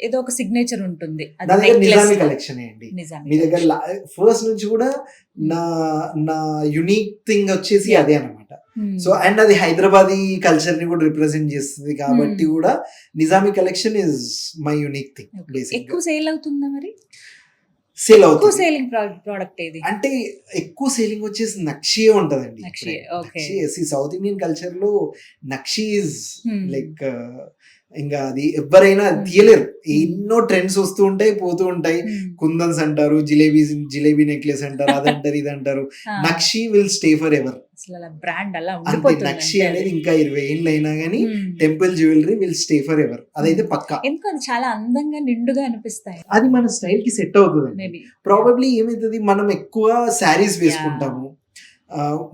ఏదో ఒక సిగ్నేచర్ ఉంటుంది. నిజామీ కలెక్షన్ అండి మీ దగ్గర ఫస్ట్ నుంచి కూడా. నా యునిక్ థింగ్ వచ్చేసి అదే అనమాట. సో అండ్ అది హైదరాబాదీ కల్చర్ ని కూడా రిప్రజెంట్ చేస్తుంది కాబట్టి కూడా Nizami collection is my unique thing. ఎక్కువ సేల్ అవుతుందా మరి? సేల్ అవుతుంది. సేలింగ్ ప్రోడక్ట్ ఏది అంటే ఎక్కువ సేలింగ్ వచ్చేసి నక్షియే ఉంటదండి. సౌత్ ఇండియన్ కల్చర్ లో నక్షి ఇస్ లైక్ ఇంకా అది ఎవరైనా తీయలేరు. ఎన్నో ట్రెండ్స్ వస్తూ ఉంటాయి పోతూ ఉంటాయి. కుందన్స్ అంటారు, జిలేబీ నెక్లెస్ అంటారు, అదంటారు ఇదంటారు. నక్షి విల్ స్టే ఫర్ ఎవర్. నక్షి అనేది ఇంకా 20 ఏళ్ళు అయినా గానీ temple jewellery will stay for ever. అదైతే పక్కా. ఎందుకంటే చాలా అందంగా నిండుగా అనిపిస్తాయి. అది మన స్టైల్ కి సెట్ అవుతుంది. ప్రాబబ్లీ ఏమైతుంది, మనం ఎక్కువ శారీస్ వేసుకుంటాము,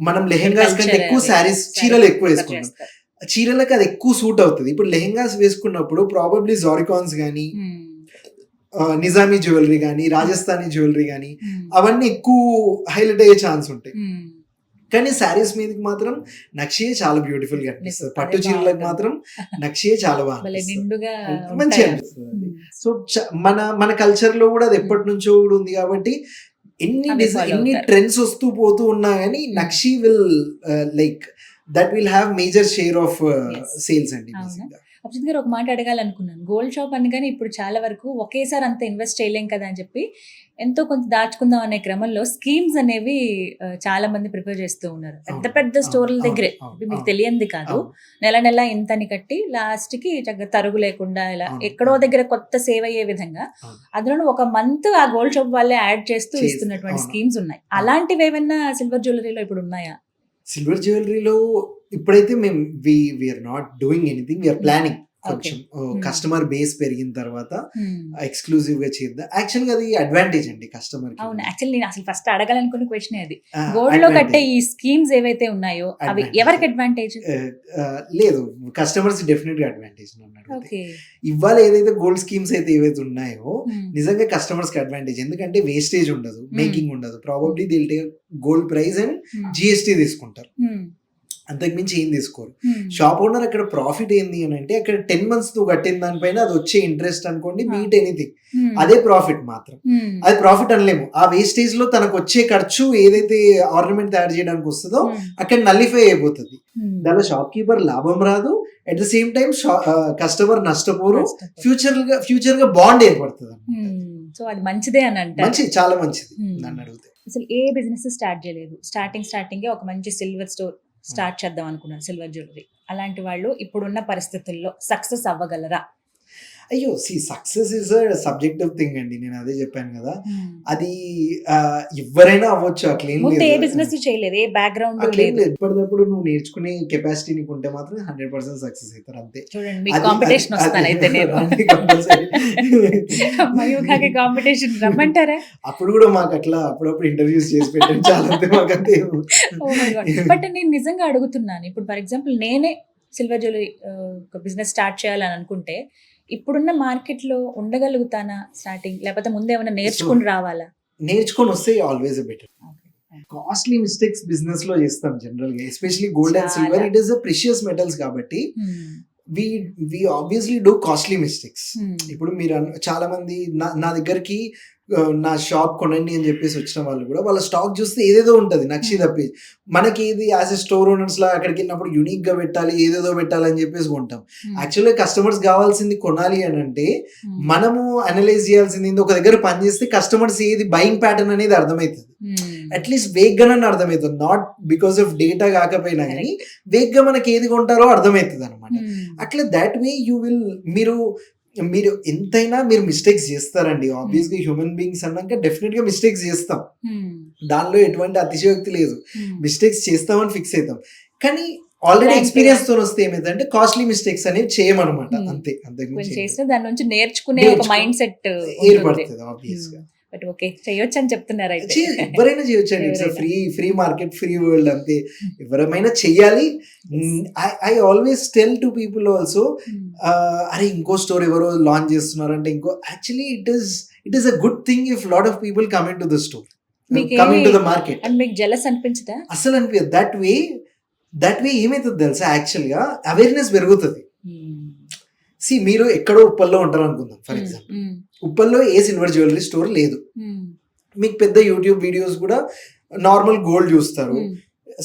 మనం లెహెంగాస్ కంటే ఎక్కువ శారీస్ చీరలు ఎక్కువ వేసుకుంటాం. చీరలకు అది ఎక్కువ సూట్ అవుతుంది. ఇప్పుడు లెహెంగాస్ వేసుకున్నప్పుడు ప్రాబబ్లీ జారికాన్స్ కానీ, నిజామీ జ్యువెలరీ కానీ, రాజస్థానీ జ్యువెలరీ కానీ అవన్నీ ఎక్కువ హైలైట్ అయ్యే ఛాన్స్ ఉంటాయి. కానీ శారీస్ మీదకి మాత్రం నక్షియే చాలా బ్యూటిఫుల్ గా అనిపిస్తుంది. పట్టు చీరలకు మాత్రం నక్షియే చాలా బాగా మంచిగా అనిపిస్తుంది. సో మన కల్చర్ లో కూడా అది ఎప్పటి నుంచో కూడా ఉంది కాబట్టి ఎన్ని ట్రెండ్స్ వస్తూ పోతూ ఉన్నా కానీ నక్షి will like that will have major share of sales అండి. అభిజిత్ గారు ఒక మాట అడగాలనుకున్నాను. గోల్డ్ షాప్ అని కానీ ఇప్పుడు చాలా వరకు ఒకేసారి అంత ఇన్వెస్ట్ చేయలేం కదా అని చెప్పి ఎంతో కొంత దాచుకుందాం అనే క్రమంలో స్కీమ్స్ అనేవి చాలా మంది ప్రిపేర్ చేస్తూ ఉన్నారు. పెద్ద పెద్ద స్టోర్ల దగ్గరే మీకు తెలియంది కాదు, నెల నెల ఇంతని కట్టి లాస్ట్ కి చక్కగా తరుగు లేకుండా ఇలా ఎక్కడో దగ్గర కొత్త సేవ్ అయ్యే విధంగా అందులో ఒక మంత్ ఆ గోల్డ్ షాప్ వాళ్ళే యాడ్ చేస్తూ ఇస్తున్నటువంటి స్కీమ్స్ ఉన్నాయి. అలాంటివి ఏమైనా సిల్వర్ జ్యువెలరీలో ఇప్పుడు ఉన్నాయా? సిల్వర్ జ్యువెలరీలో ఇప్పుడైతే మేము we are not doing anything, we are planning. కొంచెం కస్టమర్ బేస్ పెరిగిన తర్వాత ఎక్స్క్లూజివ్ గా చేద్దాం. యాక్చువల్ గా అది అడ్వాంటేజ్ అండి కస్టమర్. అవును, యాక్చువల్లీ నేను అసలు ఫస్ట్ అడగాలనుకున్న క్వశ్చన్ అది. గోల్డ్ లో కట్టే ఈ స్కీమ్స్ ఏవైతే ఉన్నాయో అవి ఎవరికి అడ్వాంటేజ్? లేదు, కస్టమర్స్ డెఫినెట్ గా అడ్వాంటేజ్. ఇవాళ ఏదైతే గోల్డ్ స్కీమ్స్ అయితే ఏవైతే ఉన్నాయో నిజంగా కస్టమర్స్ కి అడ్వాంటేజ్. ఎందుకంటే వేస్టేజ్ ఉండదు, మేకింగ్ ఉండదు. Probably they'll take gold price and GST తీసుకుంటారు, అంతకుమించి ఏం తీసుకోరు. షాప్ ఓనర్ అక్కడ ప్రాఫిట్ ఏంది అని అంటే అక్కడ 10 months నువ్వు కట్టిన దానిపైన అది వచ్చే ఇంట్రెస్ట్ అనుకోండి, బీట్ ఎనీథింగ్, అదే ప్రాఫిట్ మాత్రం. అది ప్రాఫిట్ అనలేము. ఆ వేస్టేజ్ లో తనకు వచ్చే ఖర్చు ఏదైతే ఆర్నమెంట్ తయారు చేయడానికి వస్తుందో అక్కడ నల్లిఫై అయిపోతుంది. దానిలో షాప్ కీపర్ లాభం రాదు, at the same time customer నష్టపోరు. ఫ్యూచర్ గా బాండ్ ఏర్పడుతుంది. సో అది మంచిదే అని అంటే మంచిది, చాలా మంచిది నన్ను అడిగితే. అసలు ఏ బిజినెస్ స్టార్ట్ చేయలేదు, స్టార్టింగ్ ఒక మంచి సిల్వర్ స్టోర్ స్టార్ట్ చేద్దాం అనుకున్నాను, సిల్వర్ జ్యువెలరీ. అలాంటి వాళ్ళు ఇప్పుడున్న పరిస్థితుల్లో సక్సెస్ అవ్వగలరా? అయ్యో, success is a subjective thing అండి. నేను అదే చెప్పాను కదా, అది ఎవరైనా అవ్వచ్చు. ఏ బిజినెస్ చేయలేదు, ఏ బ్యాక్గ్రౌండ్ లేదు. ఎప్పటికప్పుడు నువ్వు నేర్చుకునే కెపాసిటీ నీకు ఉంటే మాత్రం 100% సక్సెస్ అవుతారు. అంతే. చూడండి, కాంపిటీషన్ వస్తాను అయితే నేను కాంపిటీషన్ రమ్మంటారా? అప్పుడు కూడా మాకు అట్లా అప్పుడప్పుడు ఇంటర్వ్యూస్ చేసి పెట్టండి చాలా. మాకంతే. బట్ నేను నిజంగా అడుగుతున్నాను, ఇప్పుడు ఫర్ ఎగ్జాంపుల్ నేనే సిల్వర్ జ్యువెలరీ ఒక బిజినెస్ స్టార్ట్ చేయాలని అనుకుంటే ఇప్పుడున్న మార్కెట్ లో ఉండగలుగుతానా స్టార్టింగ్, లేకపోతే ముందే ఏమైనా నేర్చుకుని రావాలా? నేర్చుకొని వస్తే always better. Costly mistakes business లో చేస్తాం జనరల్ గా, especially gold and silver. It is a precious metals కాబట్టి we obviously do costly mistakes. ఇప్పుడు మీరు చాలా మంది నా దగ్గరికి నా షాప్ కొనండి అని చెప్పేసి వచ్చిన వాళ్ళు కూడా వాళ్ళ స్టాక్ చూస్తే ఏదేదో ఉంటుంది, నక్షి తప్పి. మనకి ఏది యాజ్ ఎ స్టోర్ ఓనర్స్ లా అక్కడికి వెళ్ళినప్పుడు యూనిక్ గా పెట్టాలి, ఏదేదో పెట్టాలి అని చెప్పేసి కొంటాం. యాక్చువల్గా కస్టమర్స్ కావాల్సింది కొనాలి అని అంటే మనము అనలైజ్ చేయాల్సింది ఒక దగ్గర పని చేస్తే కస్టమర్స్ ఏది బయింగ్ ప్యాటర్న్ అనేది అర్థమవుతుంది. అట్లీస్ట్ వేగ్గానని అర్థమవుతుంది, నాట్ బికాస్ ఆఫ్ డేటా కాకపోయినా కానీ వేగ్గా మనకి ఏది కొంటారో అర్థమవుతుంది అనమాట. అట్లా దాట్ వే యూ విల్, మీరు ఎంతైనా మీరు మిస్టేక్స్ చేస్తారండి. ఆబ్వియస్గా హ్యూమన్ బీయింగ్స్ అన్నాక డెఫినెట్ గా మిస్టేక్స్ చేస్తాం, దానిలో ఎటువంటి అతిశయోక్తి లేదు. మిస్టేక్స్ చేస్తామని ఫిక్స్ అవుతాం, కానీ ఆల్రెడీ ఎక్స్పీరియన్స్ తో వస్తే ఏమైందంటే కాస్ట్లీ మిస్టేక్స్ అనేవి చేయమన్నమాట. అంతే, అంతకు దాని నుంచి నేర్చుకునే ఒక మైండ్ సెట్ ఏర్పడుతుంది ఆబ్వియస్ గా. బట్ ఓకే, చేయొచ్చు అని చెప్తున్నారు. అయితే ఎవరైనా చేయొచ్చండి, it's free market, free world. అంతే, ఎవరైనా చెయ్యాలి. I always tell to people also, అరే ఇంకో స్టోర్ ఎవరో లాంచ్ చేస్తున్నారంటే ఇంకో, actually it is a good thing if lot of people come in to the store, come in to the market. మీకు jealous అనిపించదా? అసలు అనిపించదు. దట్ వే ఏమైతుంది తెలుసా, యాక్చువల్ గా అవేర్నెస్ పెరుగుతుంది. మీరు ఎక్కడో ఉప్పల్లో ఉంటారు అనుకుందాం ఫర్ ఎగ్జాంపుల్, ఉప్పల్లో ఏ సిల్వర్ జ్యువెలరీ స్టోర్ లేదు. మీకు పెద్ద యూట్యూబ్ వీడియోస్ కూడా నార్మల్ గోల్డ్ చూస్తారు,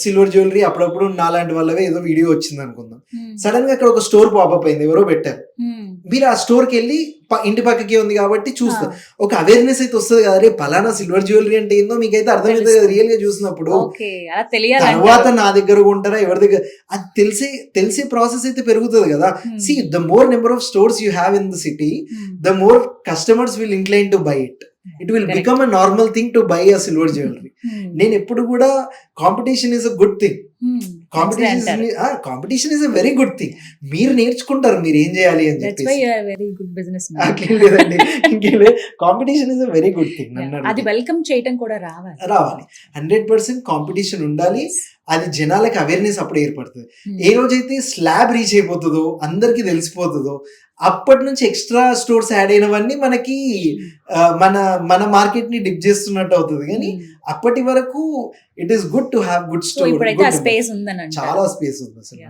సిల్వర్ జ్యువెలరీ అప్పుడప్పుడు నాలాంటి వాళ్ళవే ఏదో వీడియో వచ్చింది అనుకుందాం. సడన్ గా అక్కడ ఒక స్టోర్ పాపప్ అయింది, ఎవరో పెట్టారు. మీరు ఆ స్టోర్ కి వెళ్ళి ఇంటి పక్కకే ఉంది కాబట్టి చూస్తారు, ఒక అవేర్నెస్ అయితే వస్తుంది కదా, రే పలానా సిల్వర్ జ్యువెలరీ అంటే ఏందో మీకైతే అర్థమవుతుంది కదా రియల్ గా చూసినప్పుడు. తర్వాత నా దగ్గర ఉంటారా ఎవరి దగ్గర, అది తెలిసే ప్రాసెస్ అయితే పెరుగుతుంది కదా. The more number of stores you have in the city, the more customers will incline to buy it. It will Correct. Become a normal thing to buy a silver jewellery. నేను ఎప్పుడు కూడా competition is a good thing. Competition is a very good thing. మీరు నేర్చుకుంటారు మీరు ఏం చేయాలి అని that's why చెప్పేసి. You are very good business man. అట్లేం లేదండి, ఇంకేం లేదు. Competition is a very good thing. నన్ను అది అడిగితే వెల్కమ్ చేయటం కూడా రావాలి. రావాలి. 100% కాంపిటీషన్ ఉండాలి. అది జనాలకి అవేర్నెస్ అప్పుడు ఏర్పడుతుంది. ఏ రోజైతే స్లాబ్ రీచ్ అయిపోతుందో, అందరికీ తెలిసిపోతుందో, అప్పటి నుంచి ఎక్స్ట్రా స్టోర్స్ యాడ్ అయినవన్నీ మనకి మన మన మార్కెట్ ని డిప్ చేస్తున్నట్టు అవుతుంది. కానీ అప్పటి వరకు it is good to have good so store. ఇప్పుడైతే ఆ స్పేస్ ఉందని అంటారు. చాలా స్పేస్ ఉంది అసలు.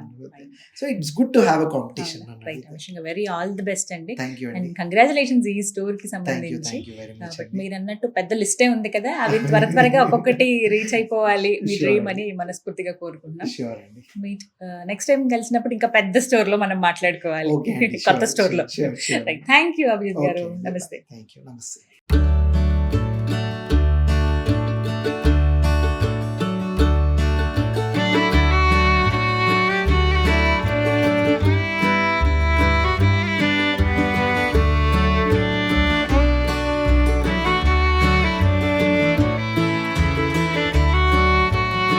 So it's good to have a competition. Very all the best అండి. థ్యాంక్ యూ అండ్ అండి. కంగ్రాచులేషన్స్ ఈ స్టోర్ కి థ్యాంక్ యూ సంబంధించి. వెరీ మచ్ బట్ అండి. మీరు అన్నట్టు పెద్ద లిస్టే ఉంది కదా, అవి త్వరగా ఒక్కొక్కటి రీచ్ అయిపోవాలి మీ Sure. డ్రీమ్ అని మనస్ఫూర్తిగా కోరుకుంటున్నాం. Sure అండి. నెక్స్ట్ టైం కలిసినప్పుడు ఇంకా పెద్ద స్టోర్ లో మనం మాట్లాడుకోవాలి, Okay అండి. కొత్త Sure, స్టోర్ లో. sure, sure. Thank you Abhijit గారు. Okay అండి. నమస్తే. Thank you. నమస్తే.